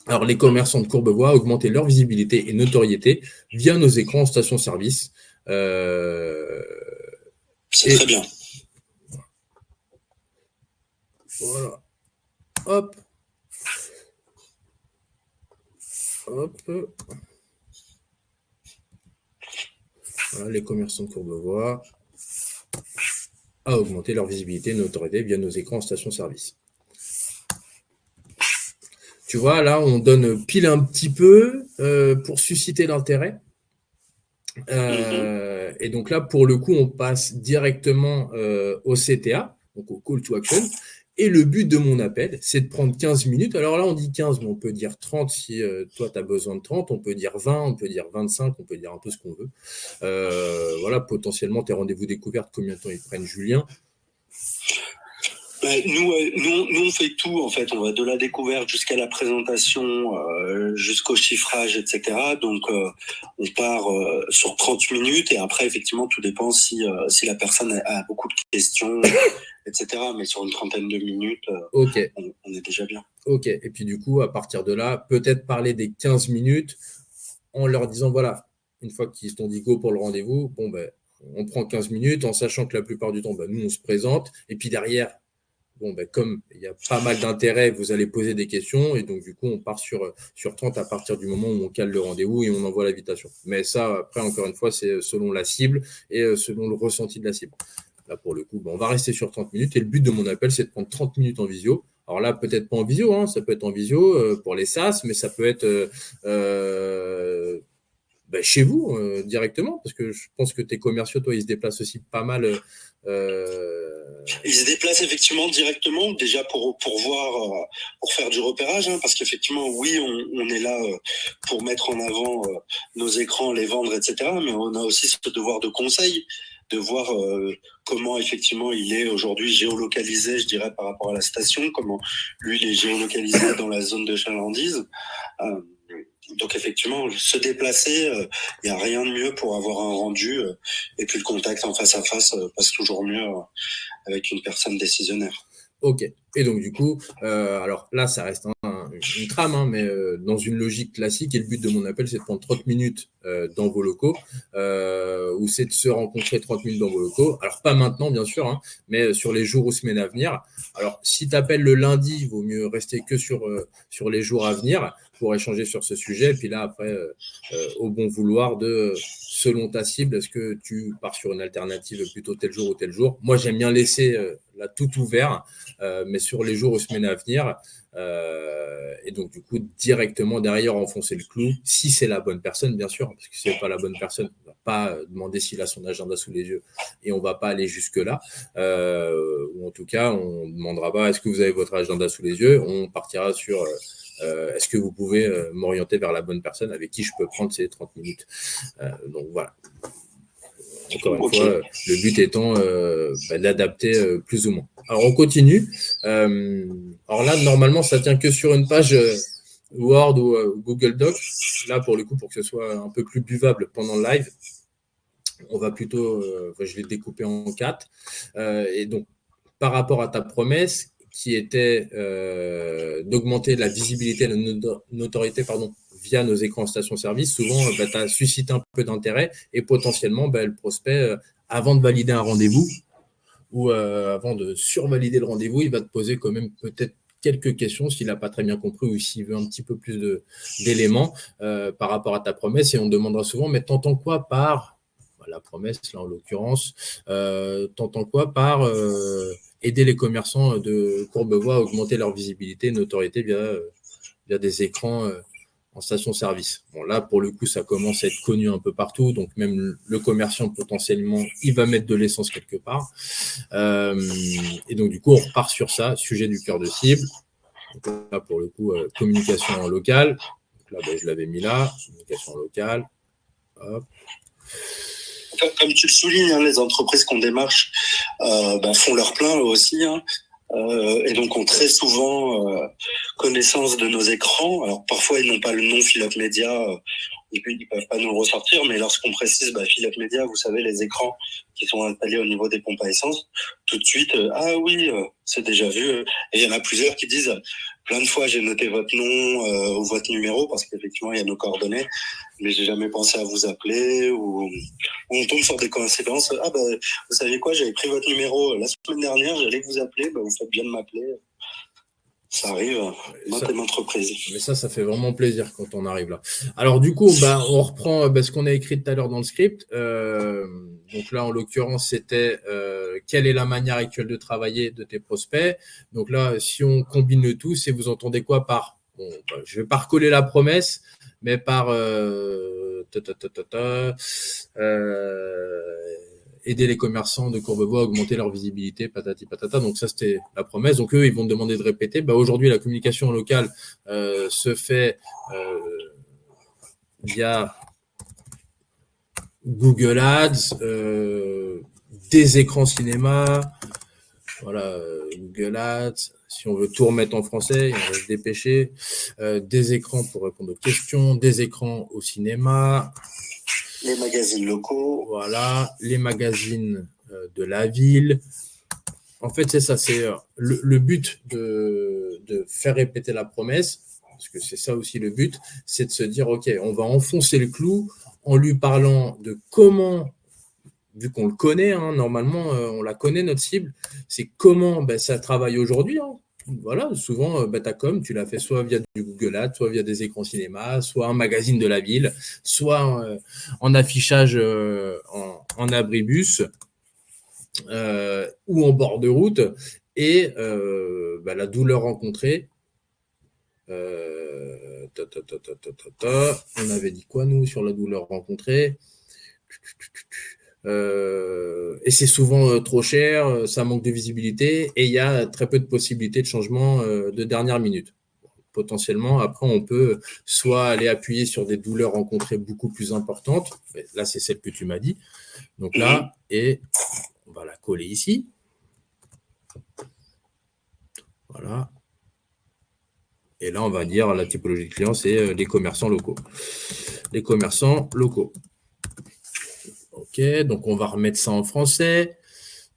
Alors, les commerçants de Courbevoie augmenter leur visibilité et notoriété via nos écrans en station-service. C'est très bien. Voilà. Hop. Hop. Voilà, les commerçants de Courbevoie à augmenter leur visibilité et notoriété via nos écrans en station-service. Tu vois, là, on donne pile un petit peu pour susciter l'intérêt. Et donc là, pour le coup, on passe directement au CTA, donc au Call to Action. Et le but de mon appel, c'est de prendre 15 minutes. Alors là, on dit 15, mais on peut dire 30 si toi, tu as besoin de 30. On peut dire 20, on peut dire 25, on peut dire un peu ce qu'on veut. Voilà, potentiellement, tes rendez-vous découvertes, combien de temps ils prennent, Julien? Nous, on fait tout, en fait. On va de la découverte jusqu'à la présentation, jusqu'au chiffrage, etc. Donc, on part sur 30 minutes et après, effectivement, tout dépend si la personne a beaucoup de questions, etc. Mais sur une trentaine de minutes, okay. on est déjà bien. Ok, et puis du coup, à partir de là, peut-être parler des 15 minutes en leur disant, voilà, une fois qu'ils t'ont dit go pour le rendez-vous, bon, ben, on prend 15 minutes en sachant que la plupart du temps, ben, nous, on se présente. Et puis derrière, bon, ben, comme il y a pas mal d'intérêt, vous allez poser des questions. Et donc, du coup, on part sur 30 à partir du moment où on cale le rendez-vous et on envoie l'invitation. Mais ça, après, encore une fois, c'est selon la cible et selon le ressenti de la cible. Là, pour le coup, ben, on va rester sur 30 minutes. Et le but de mon appel, c'est de prendre 30 minutes en visio. Alors là, peut-être pas en visio, hein, ça peut être en visio pour les SaaS, mais ça peut être chez vous directement, parce que je pense que tes commerciaux, toi, ils se déplacent aussi pas mal. Ils se déplacent effectivement directement, déjà pour voir, pour faire du repérage, hein, parce qu'effectivement, oui, on est là pour mettre en avant nos écrans, les vendre, etc. Mais on a aussi ce devoir de conseil, de voir comment effectivement il est aujourd'hui géolocalisé, je dirais, par rapport à la station, comment lui il est géolocalisé dans la zone de chalandise. Donc effectivement, se déplacer, il n'y a rien de mieux pour avoir un rendu. Et puis le contact en face à face passe toujours mieux avec une personne décisionnaire. Ok. Et donc du coup, alors là, ça reste une trame, hein, mais dans une logique classique. Et le but de mon appel, c'est de prendre 30 minutes dans vos locaux, ou c'est de se rencontrer 30 minutes dans vos locaux. Alors pas maintenant, bien sûr, hein, mais sur les jours ou semaines à venir. Alors si tu appelles le lundi, il vaut mieux rester que sur les jours à venir pour échanger sur ce sujet. Et puis là, après, au bon vouloir de selon ta cible, est-ce que tu pars sur une alternative plutôt tel jour ou tel jour? Moi, j'aime bien laisser là tout ouvert, mais sur les jours ou semaines à venir. Et donc, du coup, directement derrière, enfoncer le clou, si c'est la bonne personne, bien sûr, parce que si c'est pas la bonne personne, on va pas demander s'il a son agenda sous les yeux et on va pas aller jusque-là. Ou en tout cas, on demandera pas est-ce que vous avez votre agenda sous les yeux. On partira sur est-ce que vous pouvez m'orienter vers la bonne personne avec qui je peux prendre ces 30 minutes. Donc voilà. Encore une fois, le but étant d'adapter plus ou moins. Alors on continue. Alors là, normalement, ça tient que sur une page Word ou Google Doc. Là, pour le coup, pour que ce soit un peu plus buvable pendant le live, on va plutôt, je vais découper en 4. Et donc, par rapport à ta promesse, qui était d'augmenter la visibilité et la notoriété via nos écrans station-service, souvent, tu as suscité un peu d'intérêt et potentiellement, le prospect, avant de valider un rendez-vous ou avant de survalider le rendez-vous, il va te poser quand même peut-être quelques questions s'il n'a pas très bien compris ou s'il veut un petit peu plus d'éléments par rapport à ta promesse. Et on demandera souvent, mais t'entends quoi par la promesse, là en l'occurrence, t'entends quoi par aider les commerçants de Courbevoie à augmenter leur visibilité et notoriété via des écrans en station-service. Bon, là, pour le coup, ça commence à être connu un peu partout. Donc, même le commerçant, potentiellement, il va mettre de l'essence quelque part. Et donc, du coup, on repart sur ça, sujet du cœur de cible. Donc, là, pour le coup, communication en local. Donc, là, je l'avais mis là, communication en local. Hop. Comme tu le soulignes, hein, les entreprises qu'on démarche font leur plein eux aussi. Hein. Et donc ont très souvent connaissance de nos écrans. Alors parfois ils n'ont pas le nom Philippe Média, ils peuvent pas nous le ressortir, mais lorsqu'on précise Philippe Média, vous savez, les écrans qui sont installés au niveau des pompes à essence, tout de suite, ah oui, c'est déjà vu. Et il y en a plusieurs qui disent, plein de fois j'ai noté votre nom ou votre numéro, parce qu'effectivement il y a nos coordonnées, mais j'ai jamais pensé à vous appeler, ou on tombe sur des coïncidences. Ah vous savez quoi, j'avais pris votre numéro la semaine dernière, j'allais vous appeler, vous faites bien de m'appeler. Ça arrive, maintes entreprises. Mais ça fait vraiment plaisir quand on arrive là. Alors du coup, on reprend ce qu'on a écrit tout à l'heure dans le script. Donc là, en l'occurrence, c'était quelle est la manière actuelle de travailler de tes prospects. Donc là, si on combine le tout, c'est vous entendez quoi par, je vais pas recoller la promesse, mais par aider les commerçants de Courbevoie à augmenter leur visibilité, patati patata. Donc ça, c'était la promesse. Donc eux, ils vont te demander de répéter. Aujourd'hui, la communication locale se fait via Google Ads, des écrans cinéma, voilà, Google Ads. Si on veut tout remettre en français, on va se dépêcher. Des écrans pour répondre aux questions, des écrans au cinéma. Les magazines locaux. Voilà, les magazines de la ville. En fait, c'est ça, c'est le but de faire répéter la promesse, parce que c'est ça aussi le but, c'est de se dire, OK, on va enfoncer le clou en lui parlant de comment, vu qu'on le connaît, hein, normalement, on la connaît, notre cible, c'est comment ça travaille aujourd'hui. Hein. Voilà, souvent, ta com, tu l'as fait soit via du Google Ads, soit via des écrans cinéma, soit un magazine de la ville, soit en affichage en abribus ou en bord de route. Et la douleur rencontrée, on avait dit quoi, nous, sur la douleur rencontrée? Et c'est souvent trop cher, ça manque de visibilité et il y a très peu de possibilités de changement de dernière minute. Potentiellement, après, on peut soit aller appuyer sur des douleurs rencontrées beaucoup plus importantes. Là, c'est celle que tu m'as dit. Donc là, et on va la coller ici. Voilà. Et là, on va dire la typologie de clients, c'est les commerçants locaux. Les commerçants locaux. OK, donc on va remettre ça en français.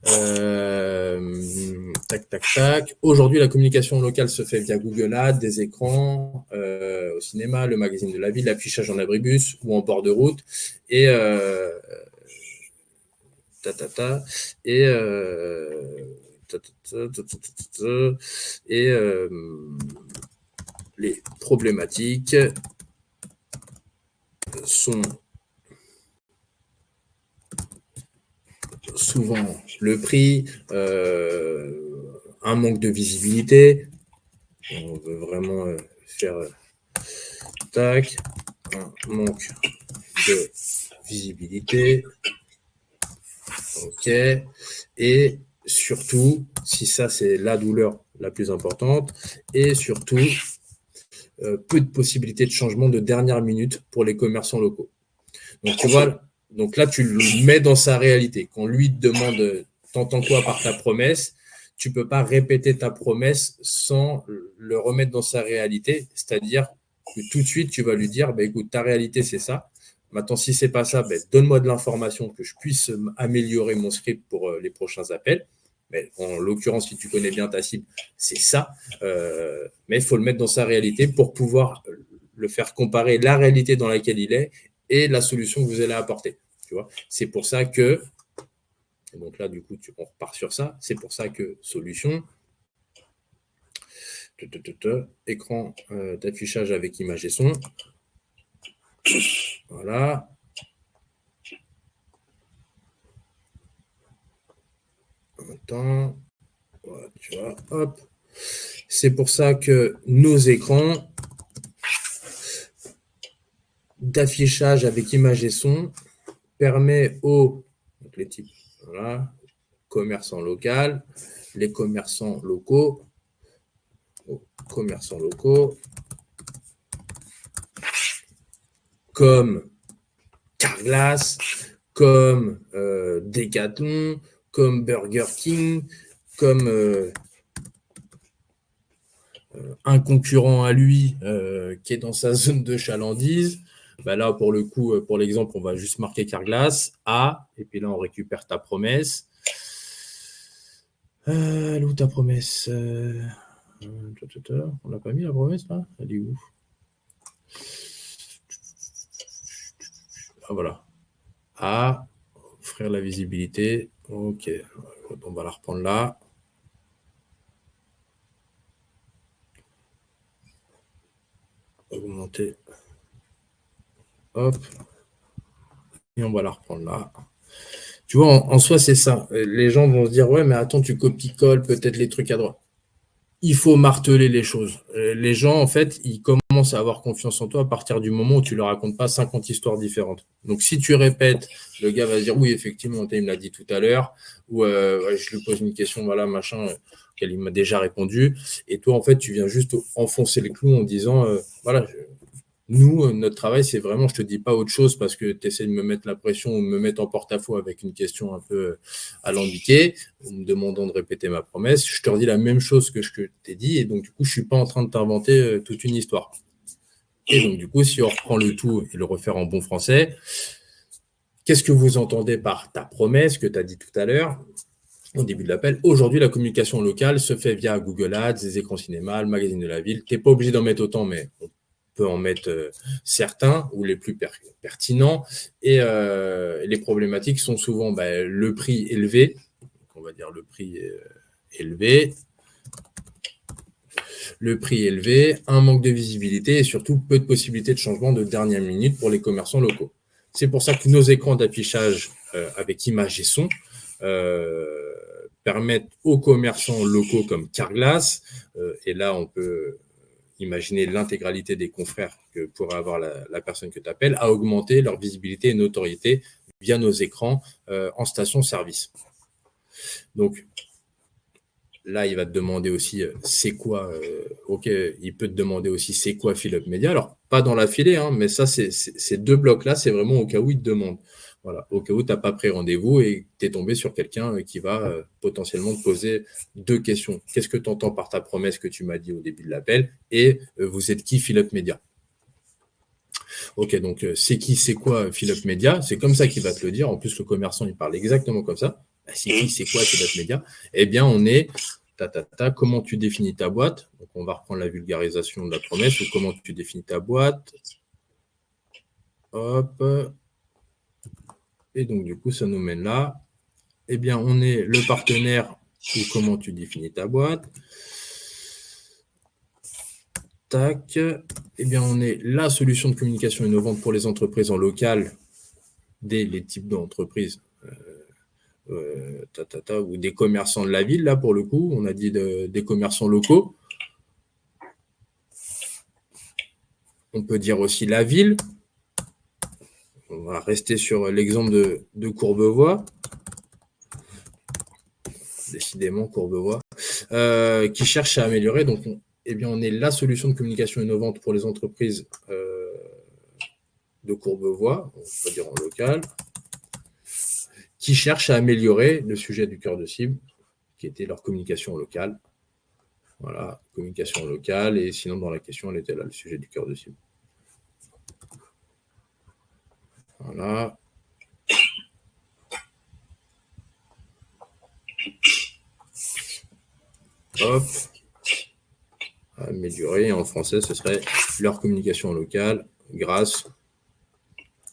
Tac, tac, tac. Aujourd'hui, la communication locale se fait via Google Ads, des écrans, au cinéma, le magazine de la ville, l'affichage en abribus ou en bord de route. Et les problématiques sont souvent le prix, un manque de visibilité. On veut vraiment faire tac, un manque de visibilité. OK. Et surtout, si ça c'est la douleur la plus importante, et surtout, peu de possibilités de changement de dernière minute pour les commerçants locaux. Donc, tu vois, donc là, tu le mets dans sa réalité. Quand lui te demande t'entends quoi par ta promesse, tu peux pas répéter ta promesse sans le remettre dans sa réalité. C'est-à-dire que tout de suite, tu vas lui dire, écoute, ta réalité, c'est ça. Maintenant, si c'est pas ça, donne-moi de l'information que je puisse améliorer mon script pour les prochains appels. Mais en l'occurrence, si tu connais bien ta cible, c'est ça. Mais il faut le mettre dans sa réalité pour pouvoir le faire comparer la réalité dans laquelle il est et la solution que vous allez apporter. Tu vois, c'est pour ça que, et donc là, du coup, on repart sur ça. C'est pour ça que solution, écran d'affichage avec image et son. Voilà. Attends. Voilà, tu vois, hop. C'est pour ça que nos écrans d'affichage avec image et son permet aux donc les types, voilà, commerçants locaux, les commerçants locaux, comme Carglass, comme Decathlon, comme Burger King, comme un concurrent à lui qui est dans sa zone de chalandise. Bah là, pour le coup, pour l'exemple, on va juste marquer Carglass, A, et puis là, on récupère ta promesse. Elle est où ta promesse on l'a pas mis la promesse là? Elle est où? Ah voilà. A, offrir la visibilité. Ok, on va la reprendre là. Augmenter. Hop. Et on va la reprendre là. Tu vois, en soi, c'est ça. Les gens vont se dire, ouais, mais attends, tu copies-colles peut-être les trucs à droite. Il faut marteler les choses. Les gens, en fait, ils commencent à avoir confiance en toi à partir du moment où tu leur racontes pas 50 histoires différentes. Donc, si tu répètes, le gars va se dire, oui, effectivement, il me l'a dit tout à l'heure, ou ouais, je lui pose une question, voilà, machin, qu'elle m'a déjà répondu. Et toi, en fait, tu viens juste enfoncer le clou en disant, voilà, nous, notre travail, c'est vraiment, je te dis pas autre chose parce que tu essaies de me mettre la pression ou de me mettre en porte-à-faux avec une question un peu alambiquée, en me demandant de répéter ma promesse. Je te redis la même chose que je t'ai dit et donc, du coup, je suis pas en train de t'inventer toute une histoire. Et donc, du coup, si on reprend le tout et le refaire en bon français, qu'est-ce que vous entendez par ta promesse que tu as dit tout à l'heure au début de l'appel? Aujourd'hui, la communication locale se fait via Google Ads, les écrans cinéma, le magazine de la ville. Tu n'es pas obligé d'en mettre autant, mais on peut en mettre certains ou les plus pertinents. Et les problématiques sont souvent le prix élevé. On va dire le prix élevé. Le prix élevé, un manque de visibilité et surtout peu de possibilités de changement de dernière minute pour les commerçants locaux. C'est pour ça que nos écrans d'affichage avec images et son permettent aux commerçants locaux comme Carglass, et là on peut imaginer l'intégralité des confrères que pourrait avoir la personne que tu appelles, à augmenter leur visibilité et notoriété via nos écrans en station-service. Donc, là, il va te demander aussi c'est quoi. Ok, il peut te demander aussi c'est quoi Philip Media. Alors, pas dans l'affilée, hein, mais ça, ces deux blocs-là, c'est vraiment au cas où il te demande. Voilà, au cas où tu n'as pas pris rendez-vous et tu es tombé sur quelqu'un qui va potentiellement te poser deux questions. Qu'est-ce que tu entends par ta promesse que tu m'as dit au début de l'appel? Et vous êtes qui Philip Media? Ok, donc c'est qui, c'est quoi Philip Media? C'est comme ça qu'il va te le dire. En plus, le commerçant, il parle exactement comme ça. C'est qui, c'est quoi Philip Media? Eh bien, on est comment tu définis ta boîte? Donc, on va reprendre la vulgarisation de la promesse ou comment tu définis ta boîte. Hop. Et donc, du coup, ça nous mène là. Eh bien, on est le partenaire ou comment tu définis ta boîte. Tac. Eh bien, on est la solution de communication innovante pour les entreprises en local, les types d'entreprises ou des commerçants de la ville, là, pour le coup. On a dit des commerçants locaux. On peut dire aussi la ville. On va rester sur l'exemple de Courbevoie. Décidément, Courbevoie. Qui cherche à améliorer. Donc, on est la solution de communication innovante pour les entreprises de Courbevoie, on peut dire en local, qui cherchent à améliorer le sujet du cœur de cible, qui était leur communication locale. Voilà, communication locale. Et sinon, dans la question, elle était là, le sujet du cœur de cible. Voilà. Hop. Améliorer. En français, ce serait leur communication locale grâce.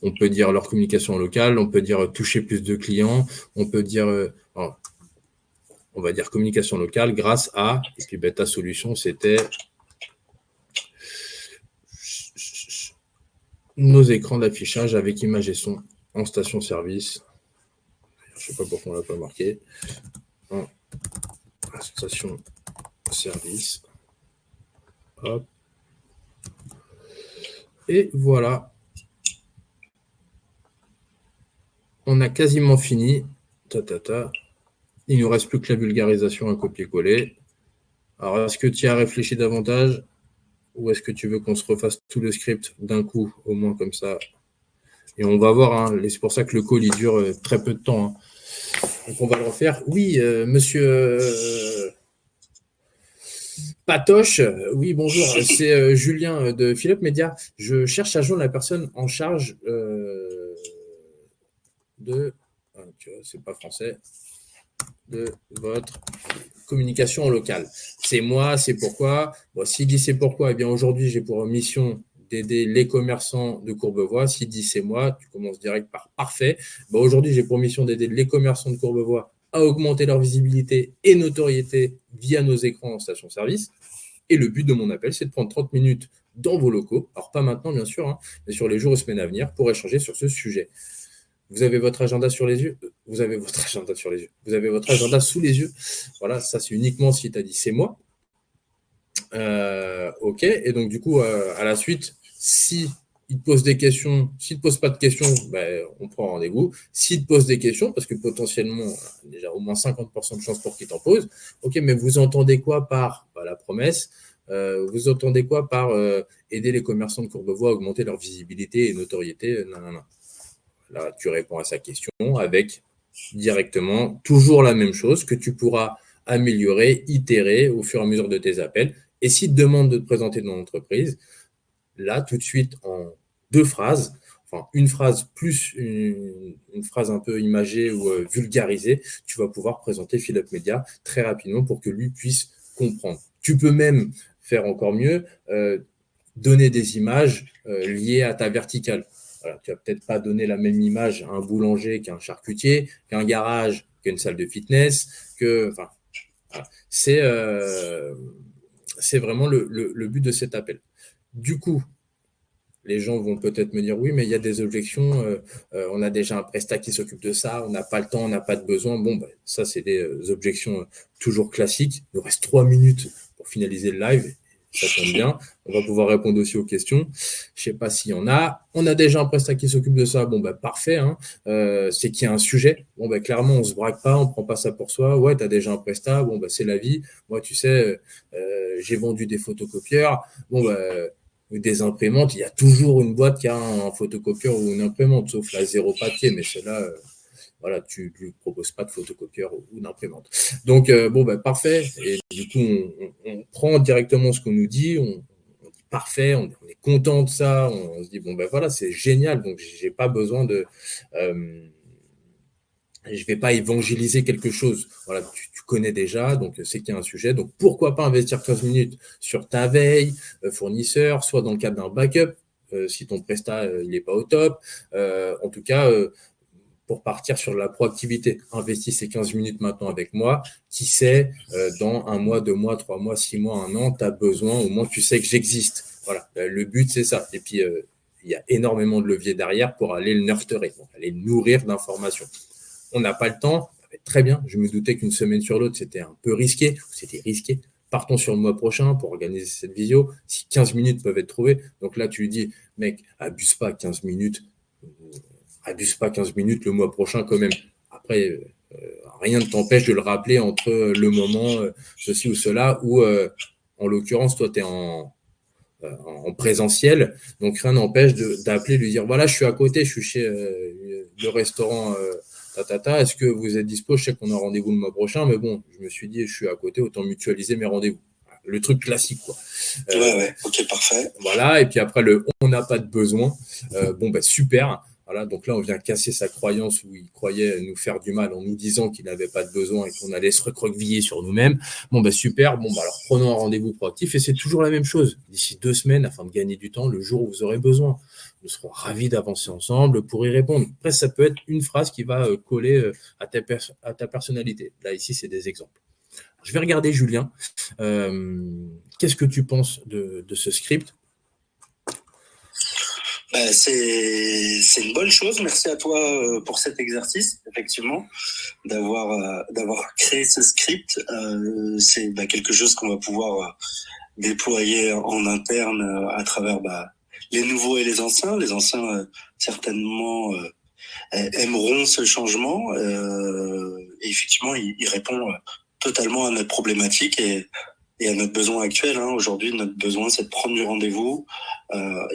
On peut dire leur communication locale, on peut dire toucher plus de clients, on peut dire, on va dire communication locale grâce à, et puis ta solution, c'était nos écrans d'affichage avec images et son en station-service. Je ne sais pas pourquoi on ne l'a pas marqué. En station-service. Hop. Et voilà. on a quasiment fini. Il ne nous reste plus que la vulgarisation à copier-coller. Alors, est-ce que tu y as réfléchi davantage ou est-ce que tu veux qu'on se refasse tout le script d'un coup, au moins comme ça? Et on va voir, hein, c'est pour ça que le call, il dure très peu de temps. Hein. Donc, on va le refaire. Oui, monsieur Patoche, oui, bonjour, c'est Julien de Philippe Média. Je cherche à joindre la personne en charge de... c'est pas français. De votre communication en local. C'est moi, c'est pourquoi. Bon, s'il dit c'est pourquoi, eh bien aujourd'hui, j'ai pour mission d'aider les commerçants de Courbevoie. S'il dit c'est moi, tu commences direct par parfait. Bon, aujourd'hui, j'ai pour mission d'aider les commerçants de Courbevoie à augmenter leur visibilité et notoriété via nos écrans en station-service. Et le but de mon appel, c'est de prendre 30 minutes dans vos locaux, alors pas maintenant bien sûr, hein, mais sur les jours et semaines à venir pour échanger sur ce sujet. Vous avez votre agenda sur les yeux. Vous avez votre agenda sur les yeux. Vous avez votre agenda sous les yeux. Voilà, ça c'est uniquement si tu as dit c'est moi. OK. Et donc du coup, à la suite, si il te pose des questions, s'il ne te pose pas de questions, ben, on prend rendez-vous. S'il te pose des questions, parce que potentiellement, déjà au moins 50% de chances pour qu'il t'en pose, OK, mais vous entendez quoi par la promesse vous entendez quoi par aider les commerçants de Courbevoie à augmenter leur visibilité et notoriété non. Là, tu réponds à sa question avec directement toujours la même chose que tu pourras améliorer, itérer au fur et à mesure de tes appels. Et s'il te demande de te présenter dans l'entreprise, là, tout de suite, en 2 phrases, enfin une phrase plus une phrase un peu imagée ou vulgarisée, tu vas pouvoir présenter Philippe Média très rapidement pour que lui puisse comprendre. Tu peux même faire encore mieux, donner des images liées à ta verticale. Voilà, tu vas peut-être pas donner la même image à un boulanger qu'un charcutier, qu'un garage, qu'une salle de fitness, enfin, voilà. C'est vraiment le but de cet appel. Du coup, les gens vont peut-être me dire oui, mais il y a des objections, on a déjà un prestat qui s'occupe de ça, on n'a pas le temps, on n'a pas de besoin. Bon, ben, ça, c'est des objections toujours classiques. Il nous reste 3 minutes pour finaliser le live. Ça tombe bien. On va pouvoir répondre aussi aux questions. Je sais pas s'il y en a. On a déjà un prestat qui s'occupe de ça. Bon, ben, parfait. Hein. C'est qu'il y a un sujet. Bon, ben, clairement, on se braque pas, on prend pas ça pour soi. Ouais, tu as déjà un prestat. Bon, ben, c'est la vie. Moi, tu sais, j'ai vendu des photocopieurs. Bon, ben, des imprimantes, il y a toujours une boîte qui a un photocopieur ou une imprimante, sauf la zéro papier, mais celle-là, voilà, tu ne lui proposes pas de photocopieur ou d'imprimante. Donc, bon, ben, parfait. Et du coup, on prend directement ce qu'on nous dit, on dit parfait, on est content de ça, on se dit, bon, ben voilà, c'est génial, donc j'ai pas besoin de. Je ne vais pas évangéliser quelque chose. Voilà, tu connais déjà, donc c'est qu'il y a un sujet. Donc pourquoi pas investir 15 minutes sur ta veille fournisseur, soit dans le cadre d'un backup, si ton prestat il n'est pas au top. En tout cas, pour partir sur la proactivité, investis ces 15 minutes maintenant avec moi. Qui sait, dans 1 mois, 2 mois, 3 mois, 6 mois, 1 an, tu as besoin, au moins tu sais que j'existe. Voilà, le but c'est ça. Et puis, il y a énormément de leviers derrière pour aller le nurturer, donc aller le nourrir d'informations. On n'a pas le temps, très bien. Je me doutais qu'une semaine sur l'autre, c'était un peu risqué. C'était risqué. Partons sur le mois prochain pour organiser cette visio. Si 15 minutes peuvent être trouvées, donc là, tu lui dis, mec, abuse pas 15 minutes. Abuse pas 15 minutes le mois prochain quand même. Après, rien ne t'empêche de le rappeler entre le moment, ceci ou cela, ou en l'occurrence, toi, tu es en présentiel. Donc, rien n'empêche d'appeler, lui dire, voilà, je suis à côté, je suis chez le restaurant est-ce que vous êtes dispo? Je sais qu'on a rendez-vous le mois prochain, mais bon, je me suis dit, je suis à côté, autant mutualiser mes rendez-vous. Le truc classique, quoi. Ouais, ok, parfait. Voilà, et puis après, on n'a pas de besoin. Bon, bah, super. Voilà, donc là, on vient casser sa croyance où il croyait nous faire du mal en nous disant qu'il n'avait pas de besoin et qu'on allait se recroqueviller sur nous-mêmes. Bon, bah, super. Bon, bah, alors prenons un rendez-vous proactif et c'est toujours la même chose. D'ici 2 semaines, afin de gagner du temps, le jour où vous aurez besoin. Nous serons ravis d'avancer ensemble pour y répondre. Après, ça peut être une phrase qui va coller à ta personnalité. Là, ici, c'est des exemples. Je vais regarder, Julien. Qu'est-ce que tu penses de ce script? C'est une bonne chose. Merci à toi pour cet exercice, effectivement, d'avoir créé ce script. C'est quelque chose qu'on va pouvoir déployer en interne à travers les nouveaux et les anciens. Les anciens, certainement, aimeront ce changement. Et effectivement, il répond totalement à notre problématique et à notre besoin actuel. Aujourd'hui, notre besoin, c'est de prendre du rendez-vous.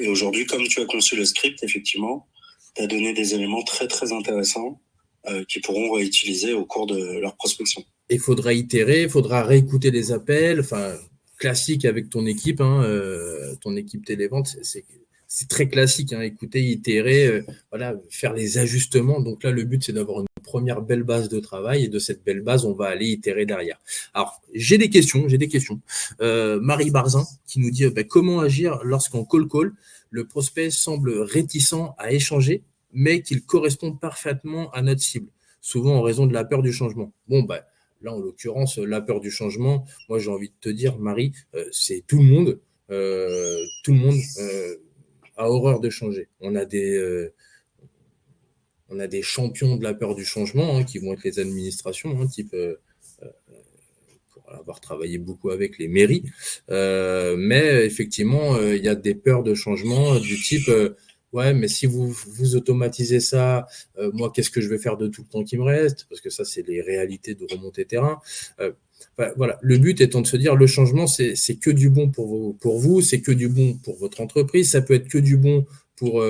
Et aujourd'hui, comme tu as conçu le script, effectivement, tu as donné des éléments très, très intéressants qu'ils pourront réutiliser au cours de leur prospection. Il faudra itérer, il faudra réécouter les appels, enfin, classique avec ton équipe, ton équipe télévente, c'est très classique, écouter, itérer, voilà, faire les ajustements. Donc là, le but, c'est d'avoir une première belle base de travail et de cette belle base, on va aller itérer derrière. Alors, j'ai des questions. Marie Barzin qui nous dit comment agir lorsqu'en call, le prospect semble réticent à échanger, mais qu'il correspond parfaitement à notre cible, souvent en raison de la peur du changement. Là, en l'occurrence, la peur du changement, moi, j'ai envie de te dire, Marie, c'est tout le monde. Tout le monde a horreur de changer. On a des champions de la peur du changement qui vont être les administrations, type pour avoir travaillé beaucoup avec les mairies. Mais effectivement, il y a des peurs de changement du type ouais, mais si vous automatisez ça, moi, qu'est-ce que je vais faire de tout le temps qui me reste? Parce que ça, c'est les réalités de remontée terrain. Voilà. Le but étant de se dire, le changement, c'est que du bon pour vous, c'est que du bon pour votre entreprise, ça peut être que du bon pour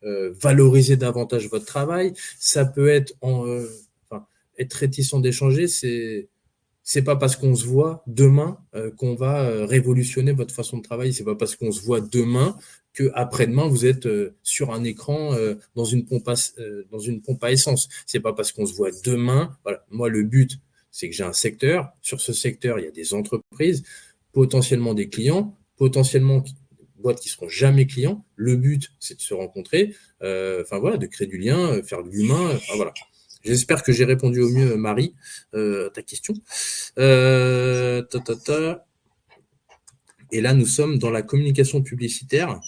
valoriser davantage votre travail, ça peut être être réticent d'échanger, c'est pas parce qu'on se voit demain qu'on va révolutionner votre façon de travailler. C'est pas parce qu'on se voit demain que après-demain vous êtes sur un écran dans une pompe à essence. C'est pas parce qu'on se voit demain. Voilà. Moi, le but, c'est que j'ai un secteur. Sur ce secteur, il y a des entreprises, potentiellement des clients, potentiellement boîtes qui seront jamais clients. Le but, c'est de se rencontrer. De créer du lien, faire de l'humain. Voilà. J'espère que j'ai répondu au mieux, Marie, à ta question. Et là, nous sommes dans la communication publicitaire.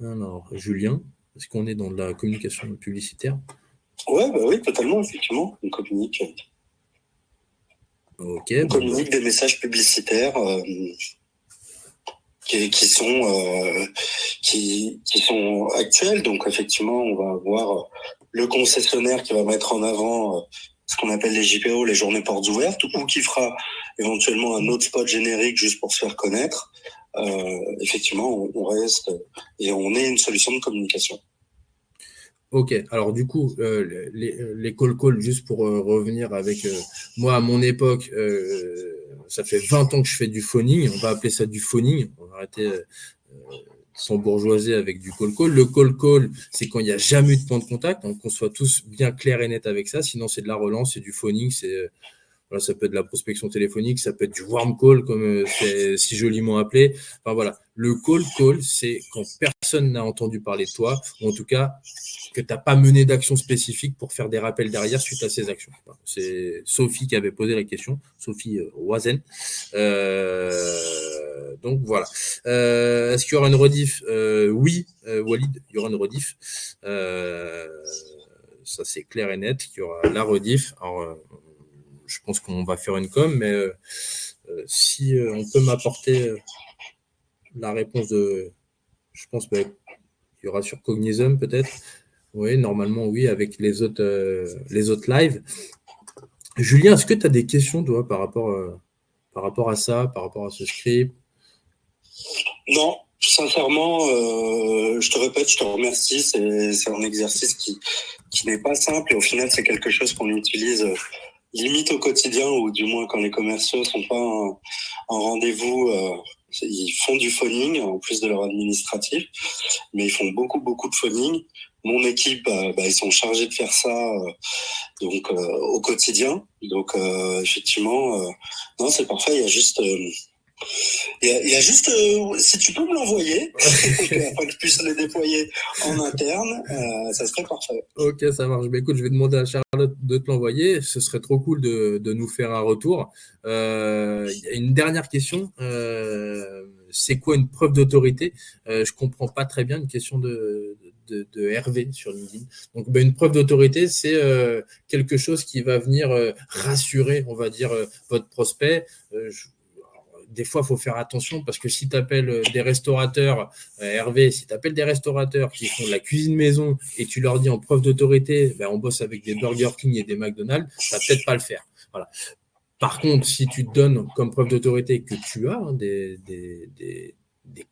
Alors, Julien, est-ce qu'on est dans la communication publicitaire? Oui, totalement, effectivement. On communique. Okay, on communique des messages publicitaires qui sont actuels. Donc, effectivement, on va avoir le concessionnaire qui va mettre en avant ce qu'on appelle les JPO, les journées portes ouvertes, ou qui fera éventuellement un autre spot générique juste pour se faire connaître. Effectivement, on reste et on est une solution de communication. Ok, alors du coup, les call, juste pour revenir avec moi, à mon époque, ça fait 20 ans que je fais du phoning, on va appeler ça du phoning, on va arrêter sans bourgeoisie avec du call. Le call, c'est quand il n'y a jamais eu de point de contact, donc qu'on soit tous bien clairs et nets avec ça, sinon c'est de la relance, c'est du phoning, voilà, ça peut être de la prospection téléphonique, ça peut être du warm call, comme c'est si joliment appelé. Enfin voilà, le call, c'est quand personne n'a entendu parler de toi, ou en tout cas que tu n'as pas mené d'action spécifique pour faire des rappels derrière suite à ces actions. C'est Sophie qui avait posé la question, Sophie Roizen. Donc voilà. Est-ce qu'il y aura une rediff? Oui, Walid, il y aura une rediff. Ça, c'est clair et net qu'il y aura la rediff. Alors, je pense qu'on va faire une com, mais si on peut m'apporter la réponse je pense qu'il y aura sur Cognizum peut-être. Oui, normalement, oui, avec les autres lives. Julien, est-ce que tu as des questions, toi, par rapport à ça, par rapport à ce script? Non, sincèrement, je te répète, je te remercie. C'est un exercice qui n'est pas simple et au final, c'est quelque chose qu'on utilise limite au quotidien, ou du moins quand les commerciaux sont pas en rendez-vous, ils font du phoning en plus de leur administratif, mais ils font beaucoup de phoning. Mon équipe, ils sont chargés de faire ça au quotidien. Donc effectivement, non, c'est parfait. Il y a juste si tu peux me l'envoyer, afin que je puisse le déployer en interne, ça serait parfait. Ok, ça marche. Mais écoute, je vais demander à Charlotte de te l'envoyer. Ce serait trop cool de nous faire un retour. Il y a une dernière question. C'est quoi une preuve d'autorité? Je comprends pas très bien une question de Hervé sur LinkedIn. Donc, une preuve d'autorité, c'est quelque chose qui va venir rassurer, on va dire, votre prospect. des fois, il faut faire attention parce que si tu appelles des restaurateurs, Hervé, si tu appelles des restaurateurs qui font de la cuisine maison et tu leur dis en preuve d'autorité, on bosse avec des Burger King et des McDonald's, ça va peut-être pas le faire. Voilà. Par contre, si tu te donnes comme preuve d'autorité que tu as des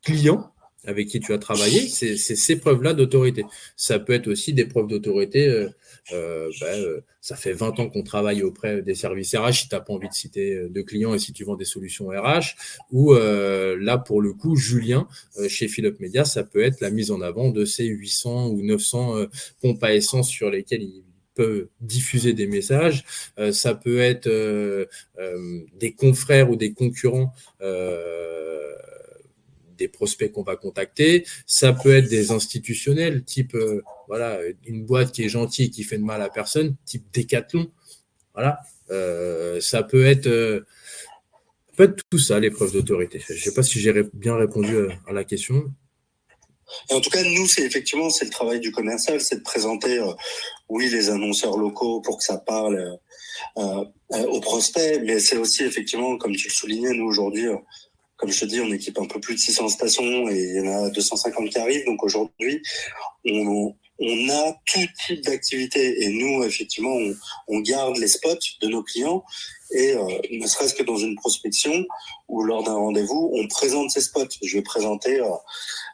clients avec qui tu as travaillé, c'est ces preuves-là d'autorité. Ça peut être aussi des preuves d'autorité. Ça fait 20 ans qu'on travaille auprès des services RH, si tu n'as pas envie de citer de clients et si tu vends des solutions RH. Ou là, pour le coup, Julien, chez Philip Media, ça peut être la mise en avant de ces 800 ou 900 pompes à essence sur lesquelles il peut diffuser des messages. Ça peut être des confrères ou des concurrents des prospects qu'on va contacter, ça peut être des institutionnels, type une boîte qui est gentille, qui fait de mal à personne, type Decathlon, voilà. Ça peut être tout ça, les preuves d'autorité. Je ne sais pas si j'ai bien répondu à la question. Et en tout cas, nous, c'est le travail du commercial, c'est de présenter, les annonceurs locaux pour que ça parle aux prospects, mais c'est aussi effectivement, comme tu le soulignais, nous aujourd'hui, comme je te dis, on équipe un peu plus de 600 stations et il y en a 250 qui arrivent. Donc aujourd'hui, on a tout type d'activité et nous, effectivement, on garde les spots de nos clients et ne serait-ce que dans une prospection ou lors d'un rendez-vous, on présente ces spots. Je vais présenter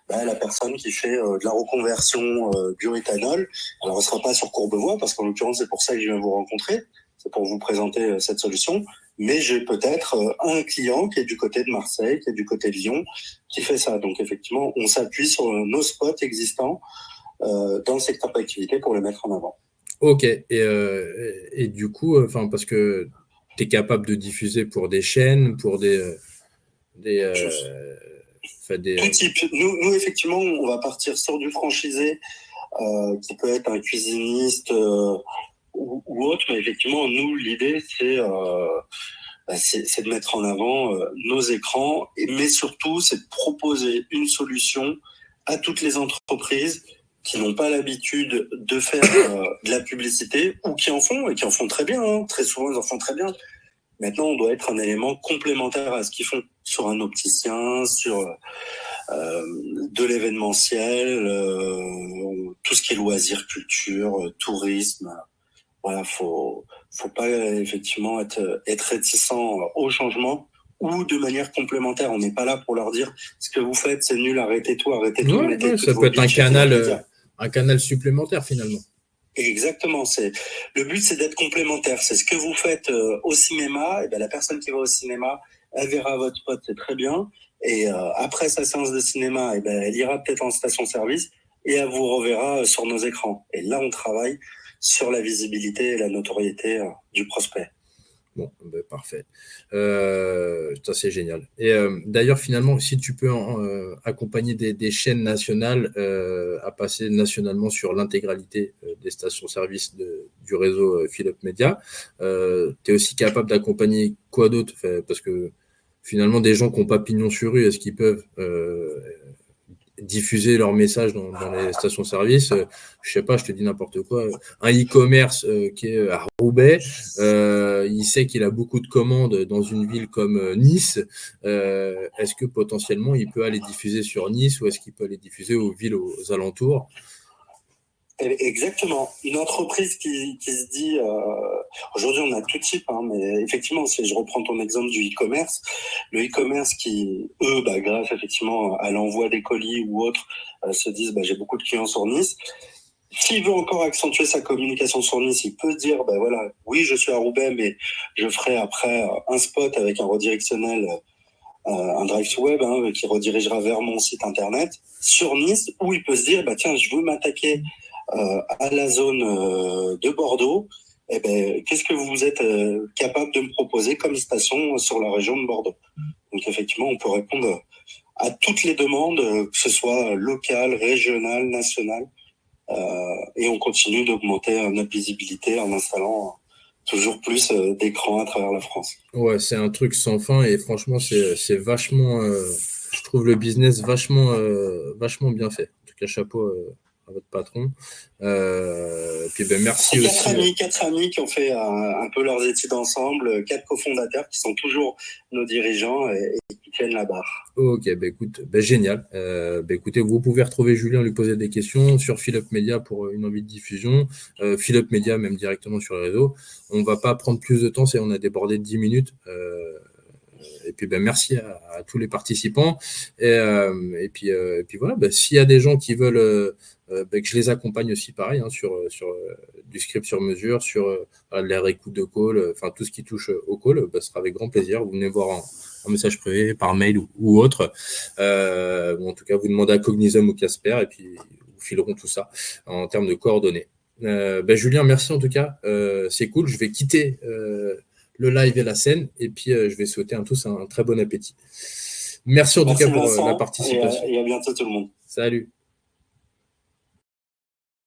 la personne qui fait de la reconversion bioéthanol. Alors, elle ne sera pas sur Courbevoie parce qu'en l'occurrence, c'est pour ça que je viens vous rencontrer. C'est pour vous présenter cette solution. Mais j'ai peut-être un client qui est du côté de Marseille, qui est du côté de Lyon, qui fait ça. Donc, effectivement, on s'appuie sur nos spots existants dans le secteur d'activité pour les mettre en avant. Ok. Et du coup, parce que tu es capable de diffuser pour des chaînes, pour des tout type. Nous, effectivement, on va partir sur du franchisé qui peut être un cuisiniste ou autre. Mais effectivement, nous, l'idée, c'est de mettre en avant nos écrans, mais surtout, c'est de proposer une solution à toutes les entreprises qui n'ont pas l'habitude de faire de la publicité ou qui en font et qui en font très bien. Hein. Très souvent, ils en font très bien. Maintenant, on doit être un élément complémentaire à ce qu'ils font sur un opticien, sur de l'événementiel, tout ce qui est loisirs, culture, tourisme. Voilà, faut pas effectivement être réticent au changement ou de manière complémentaire. On n'est pas là pour leur dire ce que vous faites, c'est nul, arrêtez tout. Ouais, ça peut être un canal supplémentaire finalement. Exactement. Le but, c'est d'être complémentaire. C'est ce que vous faites au cinéma. Et la personne qui va au cinéma, elle verra votre spot, c'est très bien. Et après sa séance de cinéma, elle ira peut-être en station-service et elle vous reverra sur nos écrans. Et là, on travaille sur la visibilité et la notoriété du prospect. Bon, parfait. Ça, c'est génial. Et d'ailleurs, finalement, si tu peux accompagner des chaînes nationales à passer nationalement sur l'intégralité des stations-service du réseau Philip Media, tu es aussi capable d'accompagner quoi d'autre? Parce que finalement, des gens qui n'ont pas pignon sur rue, est-ce qu'ils peuvent diffuser leur message dans les stations-service? Je sais pas, je te dis n'importe quoi. Un e-commerce qui est à Roubaix, il sait qu'il a beaucoup de commandes dans une ville comme Nice. Est-ce que potentiellement il peut aller diffuser sur Nice ou est-ce qu'il peut aller diffuser aux villes aux alentours? Exactement. Une entreprise qui se dit, aujourd'hui on a tout type, mais effectivement, si je reprends ton exemple du e-commerce, le e-commerce qui, grâce effectivement à l'envoi des colis ou autres, se disent, j'ai beaucoup de clients sur Nice. S'il veut encore accentuer sa communication sur Nice, il peut dire, oui, je suis à Roubaix, mais je ferai après un spot avec un redirectionnel, un drive-to web qui redirigera vers mon site internet sur Nice, où il peut se dire, tiens, je veux m'attaquer à la zone de Bordeaux. Qu'est-ce que vous êtes capable de me proposer comme station sur la région de Bordeaux? Donc effectivement, on peut répondre à toutes les demandes, que ce soit locales, régionales, nationales, et on continue d'augmenter notre visibilité en installant toujours plus d'écrans à travers la France. Ouais, c'est un truc sans fin et franchement, c'est vachement, je trouve le business vachement bien fait. En tout cas, chapeau à votre patron. Puis merci aussi. Quatre amis qui ont fait un peu leurs études ensemble, 4 cofondateurs qui sont toujours nos dirigeants et tiennent la barre. Ok, écoute, génial. Écoutez, vous pouvez retrouver Julien, lui poser des questions sur Philip Media pour une envie de diffusion. Philip Media, même directement sur les réseaux. On ne va pas prendre plus de temps, on a débordé de 10 minutes. Et puis, merci à tous les participants. Et puis voilà, s'il y a des gens qui veulent que je les accompagne aussi, pareil, sur du script sur mesure, sur les réécoutes de call, enfin tout ce qui touche au call, ce sera avec grand plaisir. Vous venez voir en message privé, par mail ou autre. Ou en tout cas, vous demandez à Cognizum ou Casper et puis vous fileront tout ça en termes de coordonnées. Julien, merci en tout cas. C'est cool. Je vais quitter le live et la scène et puis je vais souhaiter à tous un très bon appétit. Merci en tout cas pour la participation. Et à bientôt tout le monde. Salut.